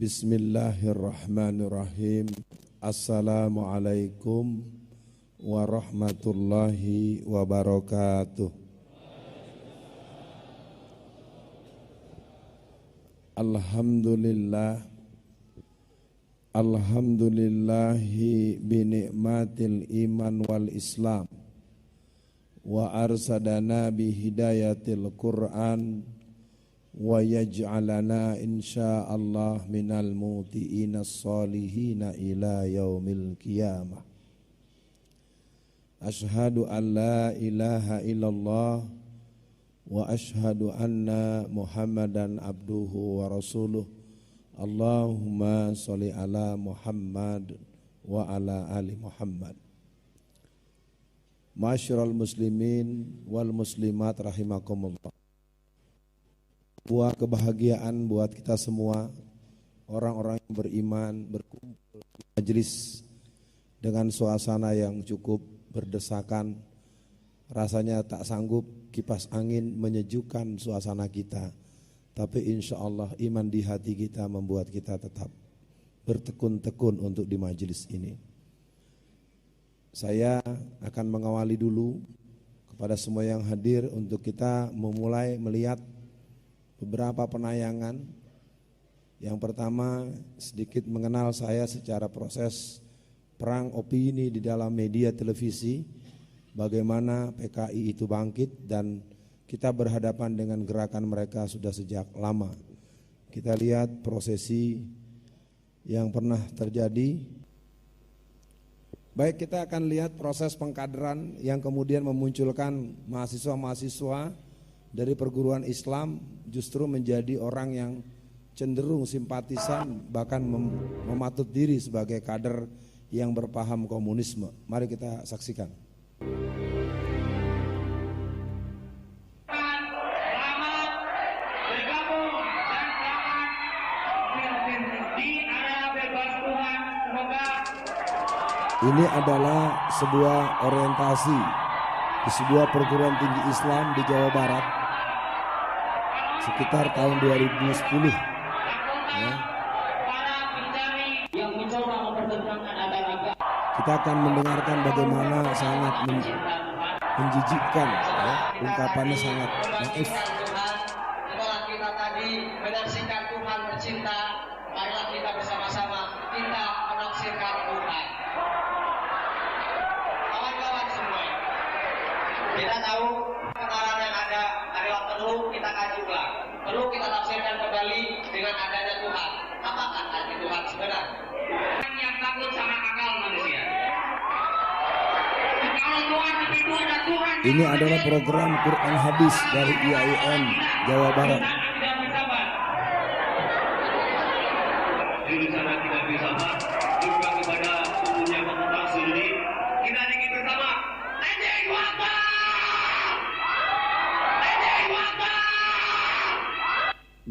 Bismillahirrahmanirrahim. Assalamualaikum warahmatullahi wabarakatuh. Alhamdulillah. Alhamdulillahi binikmatil iman wal islam wa arsadana bihidayatil Qur'an wa yaj'alana insyaallah minal muti'ina salihina ila yaumil qiyamah. Ashhadu an la ilaha illallah wa ashhadu anna Muhammadan abduhu wa rasuluh. Allahumma sholli ala Muhammad wa ala ali Muhammad. Ma'asyiral muslimin wal muslimat rahimakumullah. Buat kebahagiaan buat kita semua, orang-orang yang beriman berkumpul di majelis dengan suasana yang cukup berdesakan. Rasanya tak sanggup kipas angin menyejukkan suasana kita. Tapi insya Allah iman di hati kita membuat kita tetap bertekun-tekun untuk di majelis ini. Saya akan mengawali dulu kepada semua yang hadir untuk kita memulai melihat beberapa penayangan. Yang pertama, sedikit mengenal saya secara proses perang opini di dalam media televisi, bagaimana PKI itu bangkit dan kita berhadapan dengan gerakan mereka sudah sejak lama. Kita lihat prosesi yang pernah terjadi. Baik, kita akan lihat proses pengkaderan yang kemudian memunculkan mahasiswa-mahasiswa dari perguruan Islam justru menjadi orang yang cenderung simpatisan, bahkan mematut diri sebagai kader yang berpaham komunisme. Mari kita saksikan. Ini adalah sebuah orientasi di sebuah perguruan tinggi Islam di Jawa Barat sekitar tahun 2010. Ya. Kita akan mendengarkan bagaimana sangat menjijikkan, ya, ungkapannya sangat naif. Setelah kita tadi menyaksikan Tuhan bercinta, marilah kita bersama-sama kita menafsirkan Tuhan. Kawan-kawan semua, kita tahu kebenaran yang ada adalah perlu kita kaji ulang, perlu kita tafsirkan kembali dengan adanya Tuhan. Apakah arti Tuhan sebenarnya? Yang takut sama akal manusia. Ini adalah program Quran Hadis dari IAIN Jawa Barat.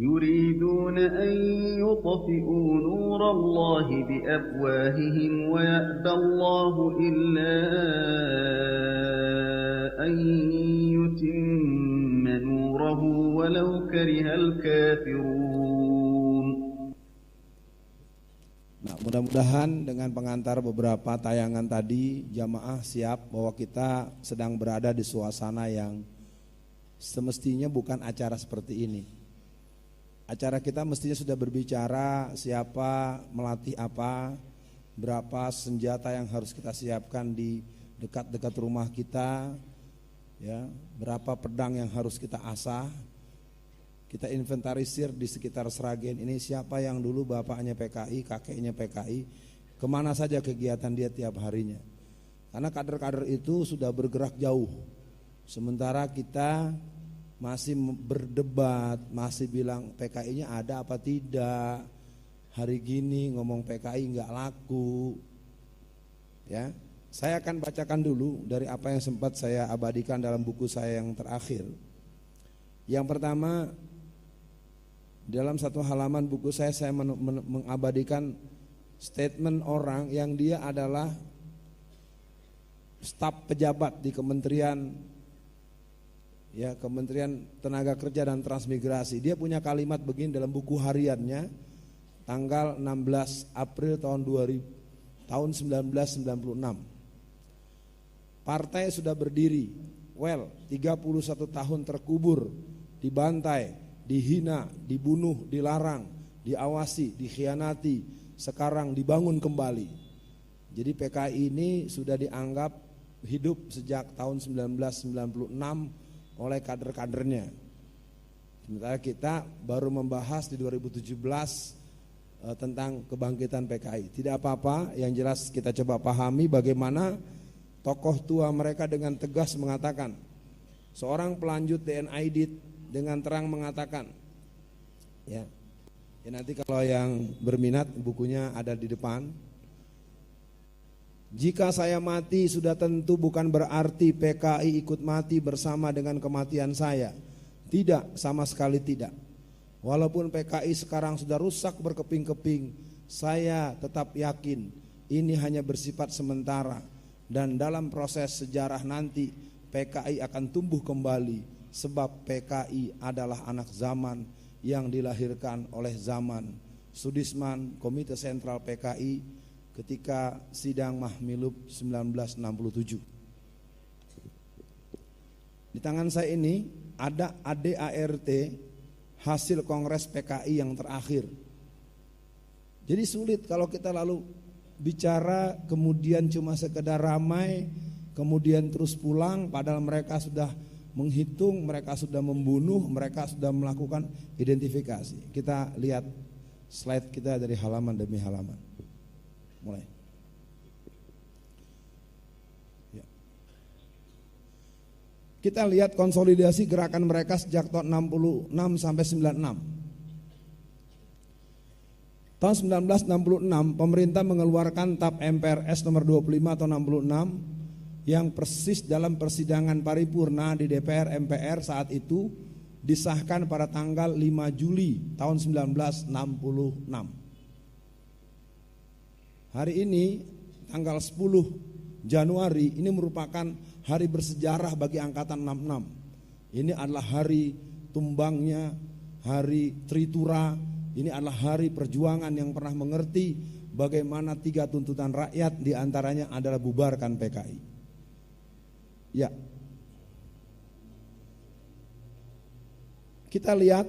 يريدون أن يطفئوا نور الله بأفواههم ويأبى الله إلا أن يتم نوره ولو كره الكافرون. Nah, mudah-mudahan dengan pengantar beberapa tayangan tadi, jamaah siap bahwa kita sedang berada di suasana yang semestinya bukan acara seperti ini. Acara kita mestinya sudah berbicara siapa melatih apa, berapa senjata yang harus kita siapkan di dekat-dekat rumah kita, ya, berapa pedang yang harus kita asah. Kita inventarisir di sekitar Sragen ini siapa yang dulu bapaknya PKI, kakeknya PKI, kemana saja kegiatan dia tiap harinya. Karena kader-kader itu sudah bergerak jauh, sementara kita masih berdebat, masih bilang PKI-nya ada apa tidak. Hari gini ngomong PKI nggak laku. Ya, saya akan bacakan dulu dari apa yang sempat saya abadikan dalam buku saya yang terakhir. Yang pertama, dalam satu halaman buku saya mengabadikan statement orang yang dia adalah staf pejabat di Kementerian Kementerian Tenaga Kerja dan Transmigrasi. Dia punya kalimat begini dalam buku hariannya, tanggal 16 April tahun 1996. Partai sudah berdiri, 31 tahun terkubur, dibantai, dihina, dibunuh, dilarang, diawasi, dikhianati, sekarang dibangun kembali. Jadi PKI ini sudah dianggap hidup sejak tahun 1996 oleh kader-kadernya. Sementara kita baru membahas di 2017 tentang kebangkitan PKI. Tidak apa-apa, yang jelas kita coba pahami bagaimana tokoh tua mereka dengan tegas mengatakan, seorang pelanjut DN Aidit dengan terang mengatakan, ya nanti kalau yang berminat bukunya ada di depan. Jika saya mati sudah tentu bukan berarti PKI ikut mati bersama dengan kematian saya. Tidak, sama sekali tidak. Walaupun PKI sekarang sudah rusak berkeping-keping, saya tetap yakin ini hanya bersifat sementara. Dan dalam proses sejarah nanti PKI akan tumbuh kembali. Sebab PKI adalah anak zaman yang dilahirkan oleh zaman. Sudisman, Komite Sentral PKI, ketika sidang Mahmilub 1967. Di tangan saya ini ada ADART hasil Kongres PKI yang terakhir. Jadi sulit kalau kita lalu bicara kemudian cuma sekedar ramai, kemudian terus pulang, padahal mereka sudah menghitung, mereka sudah membunuh, mereka sudah melakukan identifikasi. Kita lihat slide kita dari halaman demi halaman. Mulai. Ya. Kita lihat konsolidasi gerakan mereka sejak tahun 66 sampai 96. Tahun 1966 pemerintah mengeluarkan TAP MPRS nomor 25 atau 66 yang persis dalam persidangan paripurna di DPR MPR saat itu disahkan pada tanggal 5 Juli tahun 1966. Hari ini tanggal 10 Januari ini merupakan hari bersejarah bagi angkatan 66. Ini adalah hari tumbangnya, hari Tritura, ini adalah hari perjuangan yang pernah mengerti bagaimana 3 tuntutan rakyat, diantaranya adalah bubarkan PKI. Ya, kita lihat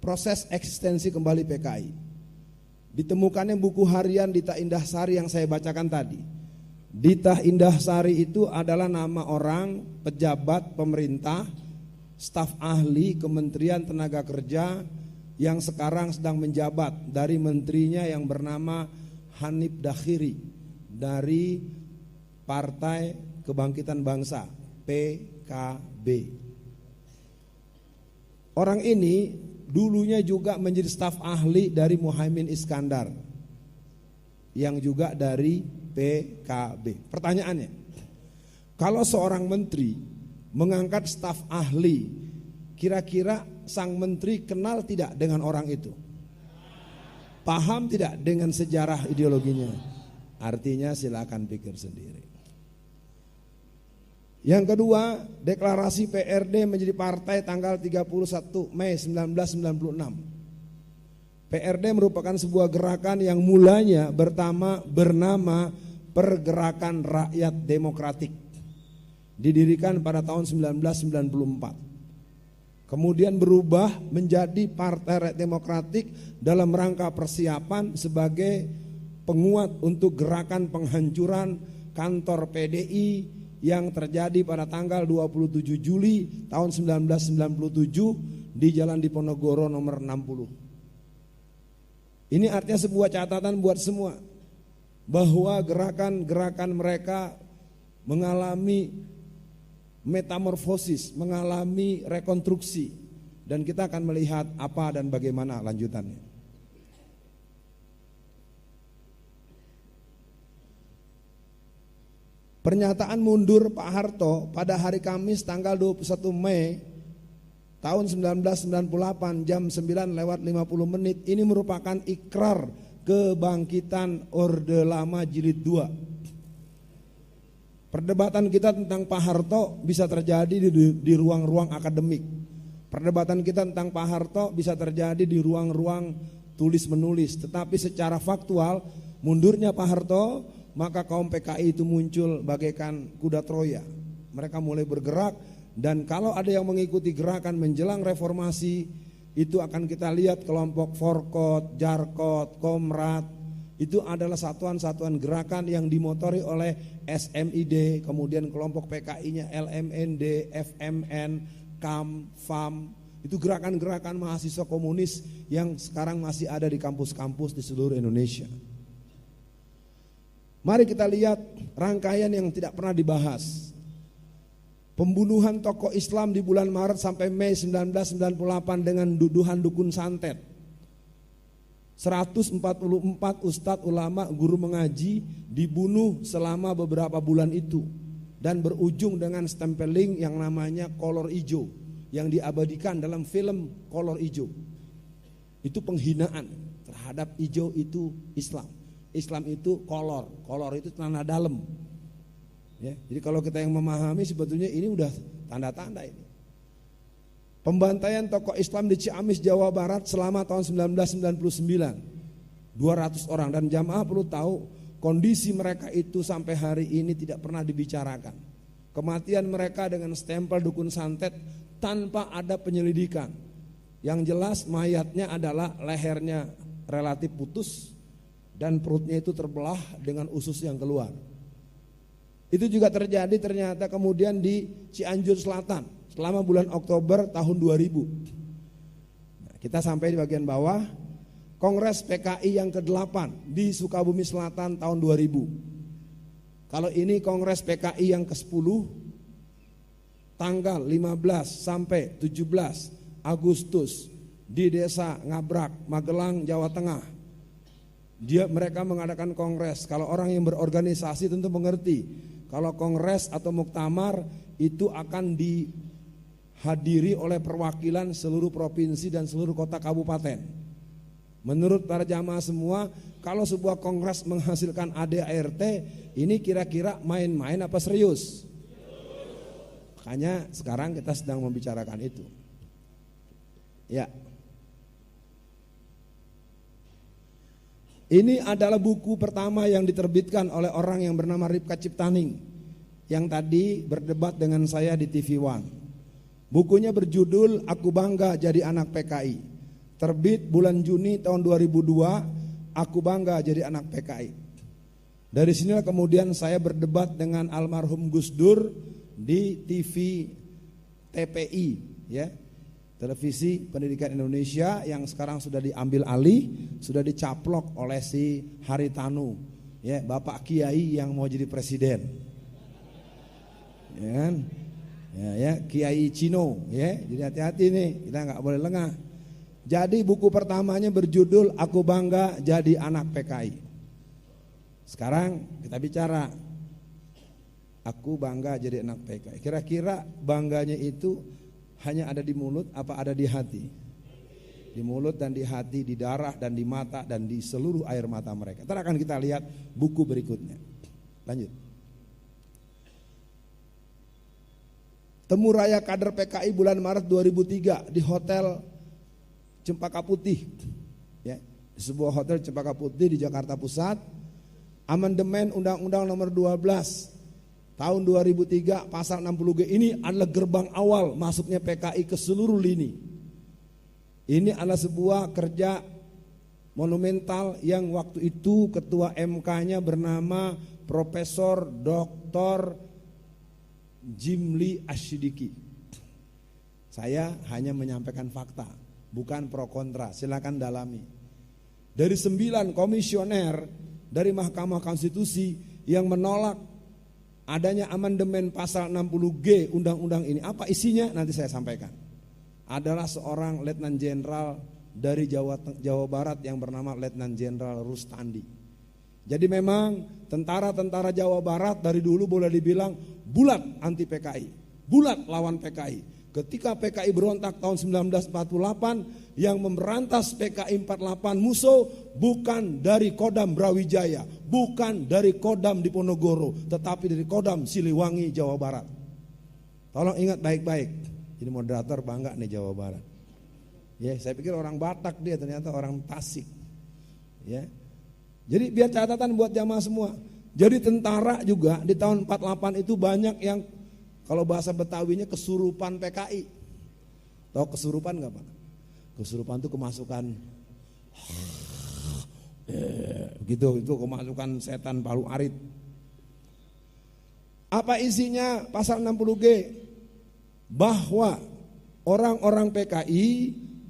proses eksistensi kembali PKI. Ditemukannya buku harian Dita Indahsari yang saya bacakan tadi. Dita Indahsari itu adalah nama orang pejabat pemerintah, staf ahli Kementerian Tenaga Kerja yang sekarang sedang menjabat, dari menterinya yang bernama Hanif Dakhiri dari Partai Kebangkitan Bangsa PKB. Orang ini dulunya juga menjadi staf ahli dari Muhaimin Iskandar yang juga dari PKB. Pertanyaannya, kalau seorang menteri mengangkat staf ahli, kira-kira sang menteri kenal tidak dengan orang itu? Paham tidak dengan sejarah ideologinya? Artinya silakan pikir sendiri. Yang kedua, deklarasi PRD menjadi partai tanggal 31 Mei 1996. PRD merupakan sebuah gerakan yang mulanya bernama Pergerakan Rakyat Demokratik. Didirikan pada tahun 1994. Kemudian berubah menjadi Partai Rakyat Demokratik dalam rangka persiapan sebagai penguat untuk gerakan penghancuran kantor PDI yang terjadi pada tanggal 27 Juli tahun 1997 di Jalan Diponegoro nomor 60. Ini artinya sebuah catatan buat semua bahwa gerakan-gerakan mereka mengalami metamorfosis, mengalami rekonstruksi, dan kita akan melihat apa dan bagaimana lanjutannya. Pernyataan mundur Pak Harto pada hari Kamis tanggal 21 Mei tahun 1998 jam 9:50 ini merupakan ikrar kebangkitan Orde Lama Jilid 2. Perdebatan kita tentang Pak Harto bisa terjadi di ruang-ruang akademik. Perdebatan kita tentang Pak Harto bisa terjadi di ruang-ruang tulis menulis, tetapi secara faktual mundurnya Pak Harto, maka kaum PKI itu muncul bagaikan kuda Troya. Mereka mulai bergerak, dan kalau ada yang mengikuti gerakan menjelang reformasi, itu akan kita lihat kelompok Forkot, Jarkot, Komrat, itu adalah satuan-satuan gerakan yang dimotori oleh SMID, kemudian kelompok PKI-nya LMND, FMN, KAM, FAM. Itu gerakan-gerakan mahasiswa komunis yang sekarang masih ada di kampus-kampus di seluruh Indonesia. Mari kita lihat rangkaian yang tidak pernah dibahas. Pembunuhan tokoh Islam di bulan Maret sampai Mei 1998 dengan tuduhan dukun santet. 144 ustadz ulama guru mengaji dibunuh selama beberapa bulan itu, dan berujung dengan stempeling yang namanya kolor hijau yang diabadikan dalam film Kolor Hijau. Itu penghinaan terhadap hijau itu Islam. Islam itu kolor itu tanah dalam. Ya, jadi kalau kita yang memahami sebetulnya ini udah tanda-tanda ini. Pembantaian tokoh Islam di Ciamis, Jawa Barat selama tahun 1999. 200 orang, dan jamaah perlu tahu kondisi mereka itu sampai hari ini tidak pernah dibicarakan. Kematian mereka dengan stempel dukun santet tanpa ada penyelidikan. Yang jelas mayatnya adalah lehernya relatif putus dan perutnya itu terbelah dengan usus yang keluar. Itu juga terjadi ternyata kemudian di Cianjur Selatan selama bulan Oktober tahun 2000. Nah, kita sampai di bagian bawah, Kongres PKI yang ke-8 di Sukabumi Selatan tahun 2000. Kalau ini Kongres PKI yang ke-10 tanggal 15 sampai 17 Agustus di Desa Ngabrak, Magelang, Jawa Tengah. Mereka mengadakan kongres. Kalau orang yang berorganisasi tentu mengerti, kalau kongres atau muktamar itu akan dihadiri oleh perwakilan seluruh provinsi dan seluruh kota kabupaten. Menurut para jamaah semua, kalau sebuah kongres menghasilkan ADART, ini kira-kira main-main apa serius? Makanya sekarang kita sedang membicarakan itu. Ya. Ini adalah buku pertama yang diterbitkan oleh orang yang bernama Ripka Ciptaning, yang tadi berdebat dengan saya di TV One. Bukunya berjudul Aku Bangga Jadi Anak PKI. Terbit bulan Juni tahun 2002, Aku Bangga Jadi Anak PKI. Dari sinilah kemudian saya berdebat dengan almarhum Gus Dur di TV TPI, ya, Televisi Pendidikan Indonesia, yang sekarang sudah diambil alih, sudah dicaplok oleh si Haritanu, ya, Bapak Kiai yang mau jadi presiden, ya kan? Ya, Kiai Cino, ya, jadi hati-hati nih, kita nggak boleh lengah. Jadi buku pertamanya berjudul Aku Bangga Jadi Anak PKI. Sekarang kita bicara Aku bangga jadi anak PKI. Kira-kira bangganya itu hanya ada di mulut apa ada di hati? Di mulut dan di hati, di darah dan di mata dan di seluruh air mata mereka. Ntar akan kita lihat buku berikutnya. Lanjut. Temu Raya Kader PKI bulan Maret 2003 di Hotel Cempaka Putih, ya, di sebuah hotel Cempaka Putih di Jakarta Pusat. Amandemen Undang-Undang Nomor 12 tahun 2003 pasal 60G ini adalah gerbang awal masuknya PKI ke seluruh lini. Ini adalah sebuah kerja monumental yang waktu itu ketua MK-nya bernama Profesor Dr. Jimli Asyidiki. Saya hanya menyampaikan fakta, bukan pro kontra, silakan dalami. Dari 9 komisioner dari Mahkamah Konstitusi yang menolak adanya amandemen pasal 60G undang-undang ini, apa isinya nanti saya sampaikan. Adalah seorang Letnan Jenderal dari Jawa Barat yang bernama Letnan Jenderal Rustandi. Jadi memang tentara-tentara Jawa Barat dari dulu boleh dibilang bulat anti PKI, bulat lawan PKI. Ketika PKI berontak tahun 1948, yang memberantas PKI 48 musuh bukan dari Kodam Brawijaya, bukan dari Kodam Diponegoro, tetapi dari Kodam Siliwangi, Jawa Barat. Tolong ingat baik-baik. Ini moderator bangga nih Jawa Barat. Ya, saya pikir orang Batak dia, ternyata orang Tasik. Ya. Jadi biar catatan buat jamaah semua. Jadi tentara juga di tahun 48 itu banyak yang kalau bahasa Betawinya kesurupan PKI. Tahu kesurupan enggak, Pak? Kesurupan itu kemasukan gitu, itu kemasukan setan palu arit. Apa isinya pasal 60G? Bahwa orang-orang PKI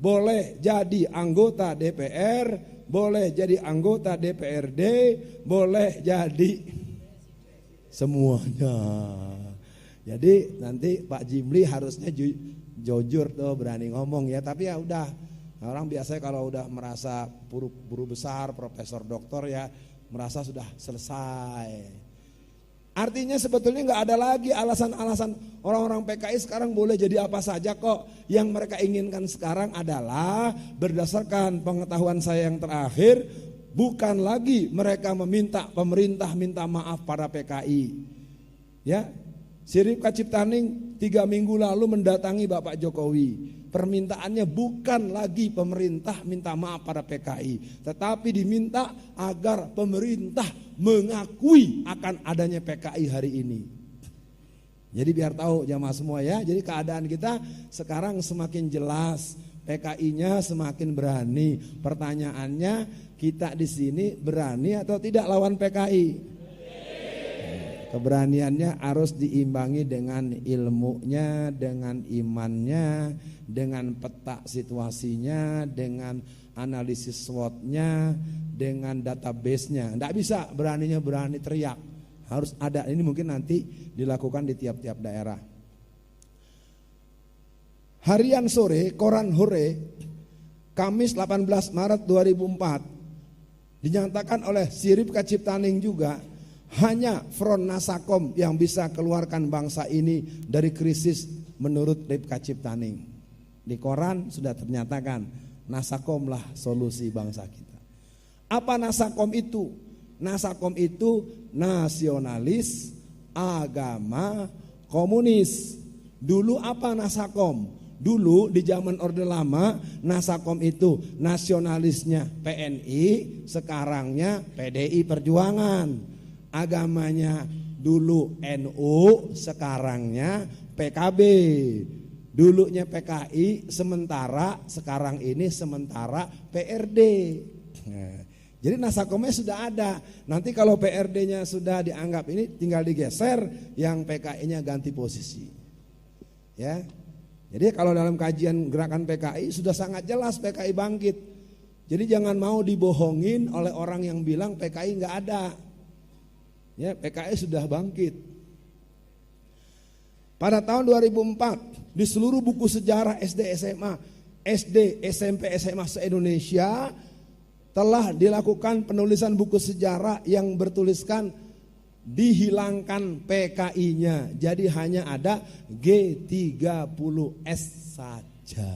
boleh jadi anggota DPR, boleh jadi anggota DPRD, boleh jadi semuanya. Jadi nanti Pak Jimli harusnya jujur tuh, berani ngomong ya. Tapi ya udah, orang biasanya kalau udah merasa guru besar, profesor, doktor ya merasa sudah selesai. Artinya sebetulnya nggak ada lagi alasan-alasan orang-orang PKI sekarang boleh jadi apa saja kok. Yang mereka inginkan sekarang adalah berdasarkan pengetahuan saya yang terakhir, bukan lagi mereka meminta pemerintah minta maaf pada PKI. Ya, Siripka Ciptaning 3 minggu lalu mendatangi Bapak Jokowi. Permintaannya bukan lagi pemerintah minta maaf pada PKI, tetapi diminta agar pemerintah mengakui akan adanya PKI hari ini. Jadi biar tahu jamaah semua ya, jadi keadaan kita sekarang semakin jelas, PKI-nya semakin berani. Pertanyaannya, kita di sini berani atau tidak lawan PKI? Keberaniannya harus diimbangi dengan ilmunya, dengan imannya, dengan peta situasinya, dengan analisis SWOT-nya, dengan database-nya. Tidak bisa beraninya berani teriak, harus ada. Ini mungkin nanti dilakukan di tiap-tiap daerah. Harian sore, koran Hore, Kamis 18 Maret 2004, dinyatakan oleh Siripka Ciptaning juga, hanya Front Nasakom yang bisa keluarkan bangsa ini dari krisis menurut Ripka Ciptaning. Di koran sudah ternyatakan Nasakom lah solusi bangsa kita. Apa Nasakom itu? Nasakom itu nasionalis, agama, komunis. Dulu apa Nasakom? Dulu di zaman Orde Lama Nasakom itu nasionalisnya PNI, sekarangnya PDI Perjuangan. Agamanya dulu NU, sekarangnya PKB. Dulunya PKI, sekarang ini sementara PRD. Nah, jadi Nasakomnya sudah ada. Nanti kalau PRD-nya sudah dianggap ini, tinggal digeser, yang PKI-nya ganti posisi. Ya. Jadi kalau dalam kajian gerakan PKI sudah sangat jelas PKI bangkit. Jadi jangan mau dibohongin oleh orang yang bilang PKI nggak ada. Ya, PKI sudah bangkit. Pada tahun 2004 di seluruh buku sejarah SD, SMA, SD, SMP, SMA se-Indonesia telah dilakukan penulisan buku sejarah yang bertuliskan dihilangkan PKI-nya. Jadi hanya ada G30S saja.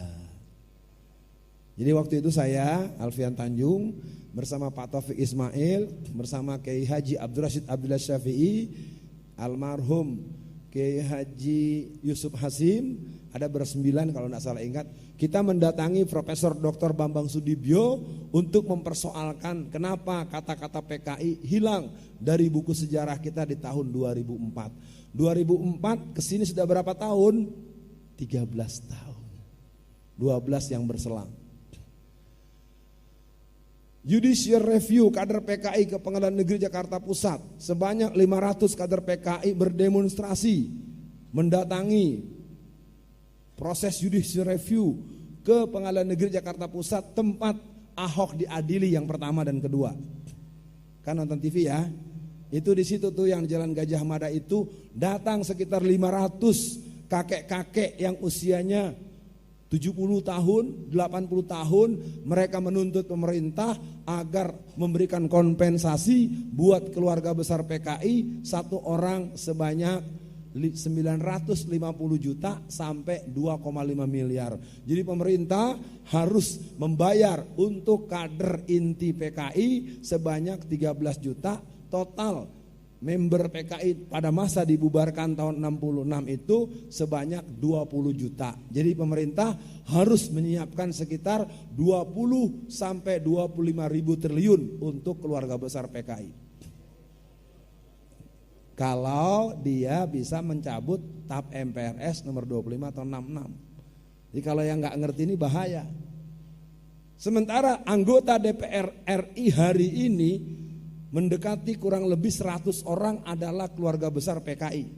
Jadi waktu itu saya, Alfian Tanjung, bersama Pak Taufik Ismail, bersama Kiai Haji Abdul Rashid Abdullah Syafi'i, almarhum Kiai Haji Yusuf Hasim, ada bersembilan kalau tidak salah ingat. Kita mendatangi Profesor Dr. Bambang Sudibyo untuk mempersoalkan kenapa kata-kata PKI hilang dari buku sejarah kita di tahun 2004. 2004 kesini sudah berapa tahun? 13 tahun. 12 yang berselang. Judicial Review kader PKI ke Pengadilan Negeri Jakarta Pusat, sebanyak 500 kader PKI berdemonstrasi mendatangi proses Judicial Review ke Pengadilan Negeri Jakarta Pusat, tempat Ahok diadili yang pertama dan kedua. Kan nonton TV ya? Itu di situ tuh yang Jalan Gajah Mada itu datang sekitar 500 kakek-kakek yang usianya 70 tahun, 80 tahun, mereka menuntut pemerintah agar memberikan kompensasi buat keluarga besar PKI, satu orang sebanyak 950 juta sampai 2,5 miliar. Jadi pemerintah harus membayar untuk kader inti PKI sebanyak 13 juta, total member PKI pada masa dibubarkan tahun 66 itu sebanyak 20 juta. Jadi pemerintah harus menyiapkan sekitar 20 sampai 25 ribu triliun untuk keluarga besar PKI. Kalau dia bisa mencabut TAP MPRS nomor 25 tahun 66. Jadi kalau yang nggak ngerti ini bahaya. Sementara anggota DPR RI hari ini mendekati kurang lebih 100 orang adalah keluarga besar PKI.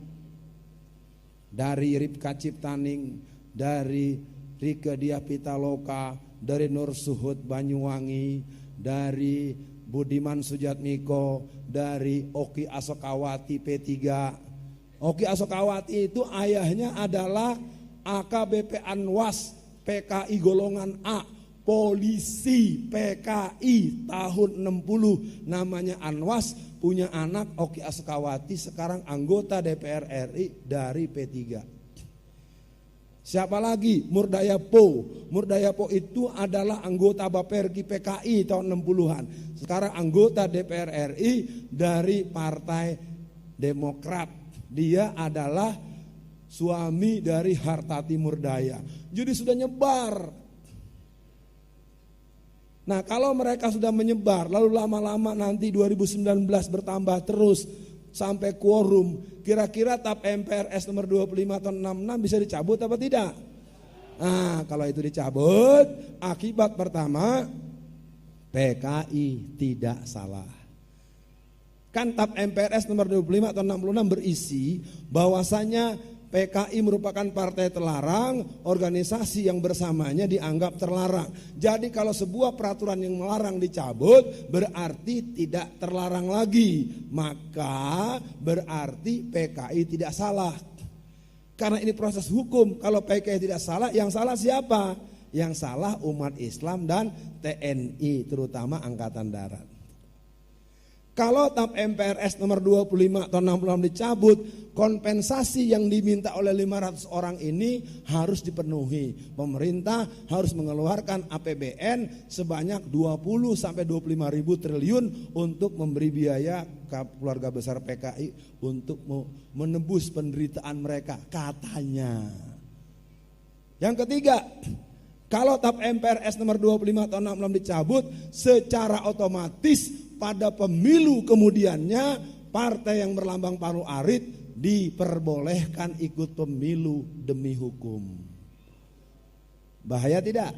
Dari Ripka Ciptaning, dari Rike Diah Pitaloka, dari Nur Suhud Banyuwangi, dari Budiman Sujatmiko, dari Oki Asokawati P3. Oki Asokawati itu ayahnya adalah AKBP Anwas PKI golongan A, polisi PKI tahun 60, namanya Anwas, punya anak Oki Asokawati, sekarang anggota DPR RI dari P3. Siapa lagi? Murdayapo. Murdayapo itu adalah anggota Baperki PKI tahun 60-an. Sekarang anggota DPR RI dari Partai Demokrat. Dia adalah suami dari Hartati Murdaya. Jadi sudah nyebar. Nah, kalau mereka sudah menyebar, lalu lama-lama nanti 2019 bertambah terus sampai quorum, kira-kira TAP MPRS nomor 25 tahun 66 bisa dicabut apa tidak? Nah, kalau itu dicabut, akibat pertama PKI tidak salah. Kan TAP MPRS nomor 25 tahun 66 berisi bahwasanya PKI merupakan partai terlarang, organisasi yang bersamanya dianggap terlarang. Jadi kalau sebuah peraturan yang melarang dicabut, berarti tidak terlarang lagi. Maka berarti PKI tidak salah. Karena ini proses hukum, kalau PKI tidak salah, yang salah siapa? Yang salah umat Islam dan TNI, terutama Angkatan Darat. Kalau TAP MPRS nomor 25 tahun 66 dicabut, kompensasi yang diminta oleh 500 orang ini harus dipenuhi. Pemerintah harus mengeluarkan APBN sebanyak 20 sampai 25 ribu triliun untuk memberi biaya ke keluarga besar PKI untuk menebus penderitaan mereka, katanya. Yang ketiga, kalau TAP MPRS nomor 25 tahun 66 dicabut, secara otomatis pada pemilu kemudiannya partai yang berlambang paru arit diperbolehkan ikut pemilu demi hukum. Bahaya tidak?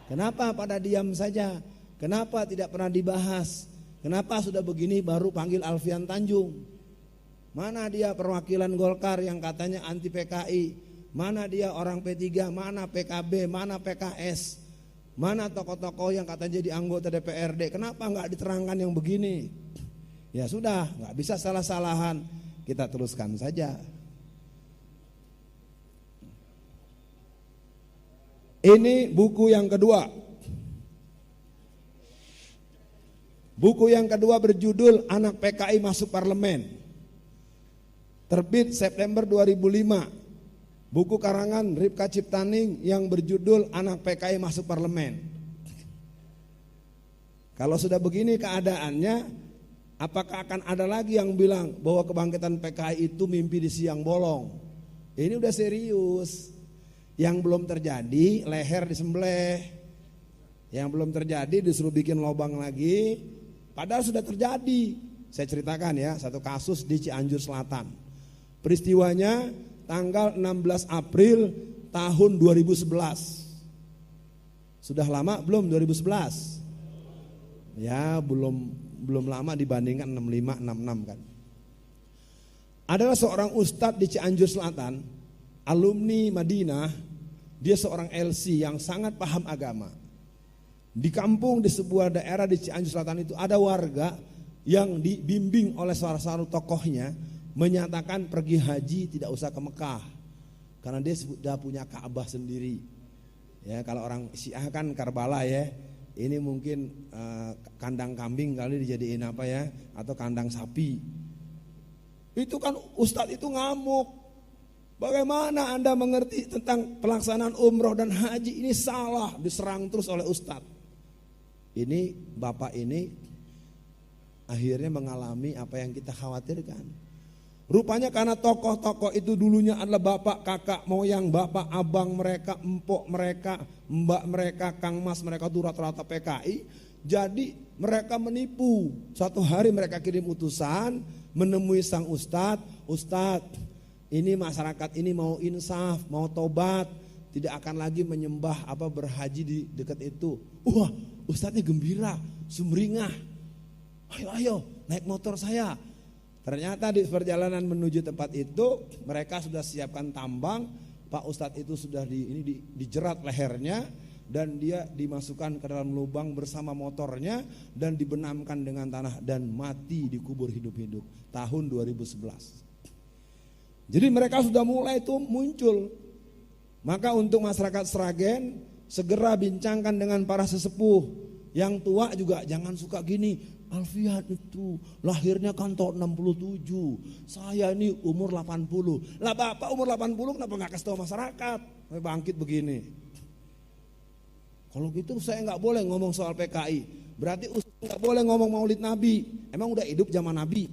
Kenapa pada diam saja? Kenapa tidak pernah dibahas? Kenapa sudah begini baru panggil Alfian Tanjung? Mana dia perwakilan Golkar yang katanya anti PKI? Mana dia orang P3? Mana PKB? Mana PKS? Mana tokoh-tokoh yang katanya jadi anggota DPRD? Kenapa nggak diterangkan yang begini? Ya sudah, nggak bisa salah-salahan. Kita teruskan saja. Ini buku yang kedua. Buku yang kedua berjudul Anak PKI Masuk Parlemen. Terbit September 2005. Buku karangan Ripka Ciptaning yang berjudul Anak PKI Masuk Parlemen. Kalau sudah begini keadaannya, apakah akan ada lagi yang bilang bahwa kebangkitan PKI itu mimpi di siang bolong? Ini udah serius. Yang belum terjadi leher disembelih. Yang belum terjadi disuruh bikin lubang lagi. Padahal sudah terjadi. Saya ceritakan ya, satu kasus di Cianjur Selatan. Peristiwanya tanggal 16 April tahun 2011. Sudah lama belum 2011? Ya belum lama dibandingkan 65, 66 kan. Adalah seorang ustadz di Cianjur Selatan, alumni Madinah. Dia seorang LC yang sangat paham agama. Di kampung di sebuah daerah di Cianjur Selatan itu ada warga yang dibimbing oleh salah satu tokohnya menyatakan pergi haji tidak usah ke Mekah karena dia sudah punya Ka'bah sendiri. Ya, kalau orang Syiah kan Karbala ya. Ini mungkin kandang kambing kali dijadiin apa ya, atau kandang sapi. Itu kan ustadz itu ngamuk. Bagaimana Anda mengerti tentang pelaksanaan umroh dan haji? Ini salah, diserang terus oleh ustadz. Ini bapak ini akhirnya mengalami apa yang kita khawatirkan. Rupanya karena tokoh-tokoh itu dulunya adalah bapak, kakak, moyang, bapak, abang mereka, empok mereka, mbak mereka, kang mas mereka itu rata-rata PKI. Jadi mereka menipu. Suatu hari mereka kirim utusan menemui sang ustadz. Ustadz, ini masyarakat ini mau insaf, mau tobat, tidak akan lagi menyembah berhaji di dekat itu. Wah, ustadznya gembira, sumringah. Ayo naik motor saya. Ternyata di perjalanan menuju tempat itu mereka sudah siapkan tambang. Pak Ustadz itu sudah dijerat lehernya dan dia dimasukkan ke dalam lubang bersama motornya dan dibenamkan dengan tanah dan mati dikubur hidup-hidup tahun 2011. Jadi mereka sudah mulai itu muncul. Maka untuk masyarakat Sragen segera bincangkan dengan para sesepuh. Yang tua juga jangan suka gini. Alfian itu lahirnya kan tahun 67, saya ini umur 80. Lah bapak umur 80 kenapa gak kasih tahu masyarakat? Bangkit begini. Kalau gitu saya gak boleh ngomong soal PKI. Berarti ustaz gak boleh ngomong maulid Nabi. Emang udah hidup zaman Nabi?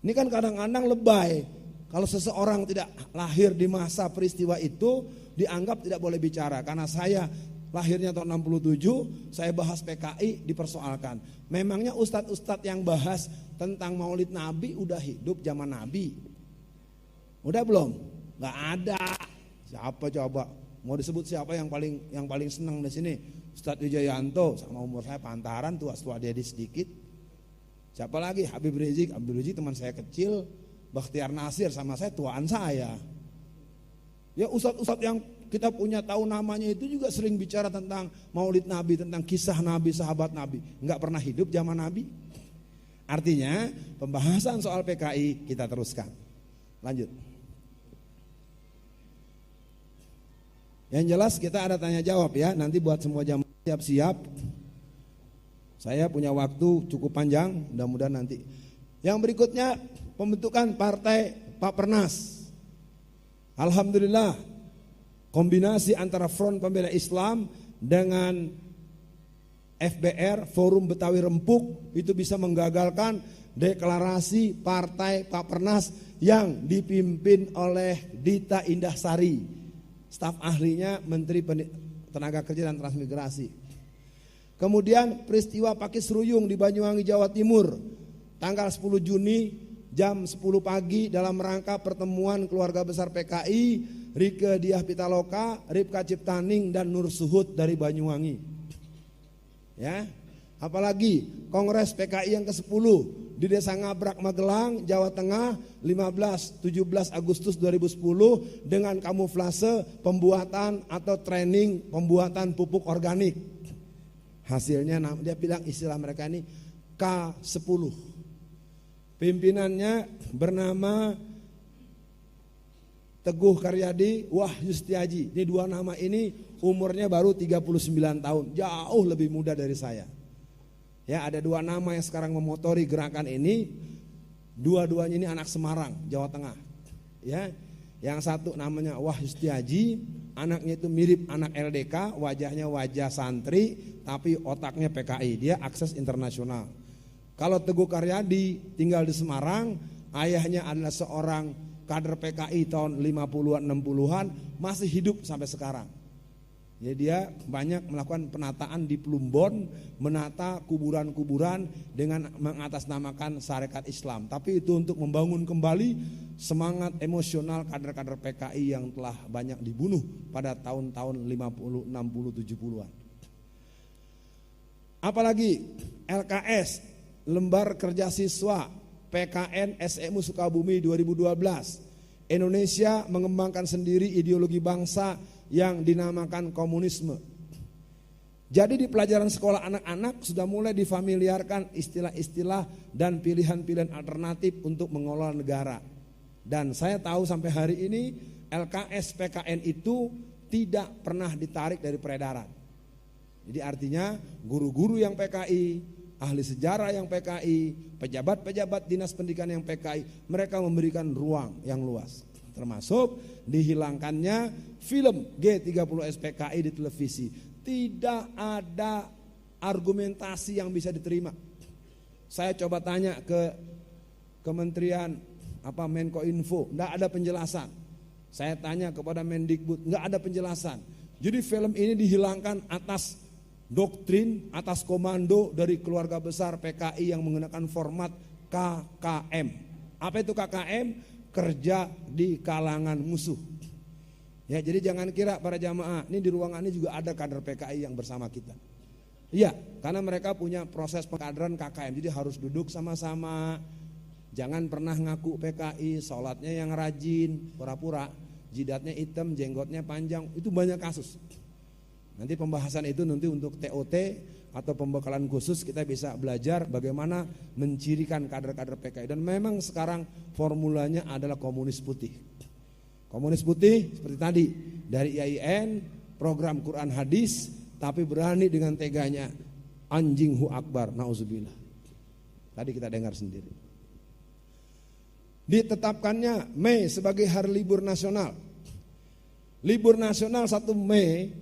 Ini kan kadang-kadang lebay. Kalau seseorang tidak lahir di masa peristiwa itu dianggap tidak boleh bicara. Karena saya lahirnya tahun 67, saya bahas PKI dipersoalkan. Memangnya ustadz-ustadz yang bahas tentang maulid Nabi udah hidup zaman Nabi? Udah belum? Gak ada. Siapa coba? Mau disebut siapa yang paling senang di sini? Ustadz Wijayanto, sama umur saya pantaran, tua dia sedikit. Siapa lagi? Habib Rizik teman saya kecil. Bakhtiar Nasir sama saya tuaan saya. Ya ustadz-ustadz yang kita punya tahu namanya itu juga sering bicara tentang maulid Nabi, tentang kisah Nabi, sahabat Nabi. Enggak pernah hidup zaman Nabi. Artinya pembahasan soal PKI kita teruskan. Lanjut. Yang jelas kita ada tanya jawab ya. Nanti buat semua jamaah siap-siap. Saya punya waktu cukup panjang, mudah-mudahan nanti. Yang berikutnya pembentukan partai Pak Pernas. Alhamdulillah. Kombinasi antara Front Pembela Islam dengan FBR, Forum Betawi Rempuk, itu bisa menggagalkan deklarasi partai Pak Pernas yang dipimpin oleh Dita Indahsari, staf ahlinya Menteri Tenaga Kerja dan Transmigrasi. Kemudian peristiwa Pakis Ruyung di Banyuwangi, Jawa Timur, tanggal 10 Juni jam 10 pagi dalam rangka pertemuan keluarga besar PKI, Rike Diah Pitaloka, Ripka Ciptaning dan Nur Suhud dari Banyuwangi. Ya. Apalagi Kongres PKI yang ke-10 di Desa Ngabrak Magelang, Jawa Tengah 15-17 Agustus 2010 dengan kamuflase pembuatan atau training pembuatan pupuk organik. Hasilnya dia bilang istilah mereka ini K10. Pimpinannya bernama Teguh Karyadi, Wahyu Setiaji. Ini dua nama ini umurnya baru 39 tahun, jauh lebih muda dari saya. Ya, ada dua nama yang sekarang memotori gerakan ini. Dua-duanya ini anak Semarang, Jawa Tengah. Ya, yang satu namanya Wahyu Setiaji, anaknya itu mirip anak LDK, wajahnya wajah santri, tapi otaknya PKI. Dia akses internasional. Kalau Teguh Karyadi tinggal di Semarang, ayahnya adalah seorang kader PKI tahun 50-an 60-an, masih hidup sampai sekarang. Ya, dia banyak melakukan penataan di Plumbon, menata kuburan-kuburan dengan mengatasnamakan syariat Islam. Tapi itu untuk membangun kembali semangat emosional kader-kader PKI yang telah banyak dibunuh pada tahun-tahun 50, 60, 70-an. Apalagi LKS, Lembar Kerja Siswa PKN SMU Sukabumi 2012. Indonesia mengembangkan sendiri ideologi bangsa yang dinamakan komunisme. Jadi di pelajaran sekolah anak-anak sudah mulai difamiliarkan istilah-istilah dan pilihan-pilihan alternatif untuk mengelola negara. Dan saya tahu sampai hari ini LKS PKN itu tidak pernah ditarik dari peredaran. Jadi artinya guru-guru yang PKI, ahli sejarah yang PKI, pejabat-pejabat dinas pendidikan yang PKI, mereka memberikan ruang yang luas. Termasuk dihilangkannya film G30S PKI di televisi. Tidak ada argumentasi yang bisa diterima. Saya coba tanya ke Kementerian Menko Info, enggak ada penjelasan. Saya tanya kepada Mendikbud, enggak ada penjelasan. Jadi film ini dihilangkan atas doktrin, atas komando dari keluarga besar PKI yang menggunakan format KKM. Apa itu KKM? Kerja di kalangan musuh. Ya, jadi jangan kira para jamaah, ini di ruangan ini juga ada kader PKI yang bersama kita. Iya, karena mereka punya proses pengkaderan KKM, jadi harus duduk sama-sama. Jangan pernah ngaku PKI, sholatnya yang rajin, pura-pura, jidatnya hitam, jenggotnya panjang, itu banyak kasus. Nanti pembahasan itu nanti untuk TOT atau pembekalan khusus kita bisa belajar bagaimana mencirikan kader-kader PKI. Dan memang sekarang formulanya adalah komunis putih. Komunis putih seperti tadi, dari IAIN, program Quran Hadis, tapi berani dengan teganya anjing hu akbar, na'udzubillah. Tadi kita dengar sendiri. Ditetapkannya Mei sebagai hari libur nasional. Libur nasional 1 Mei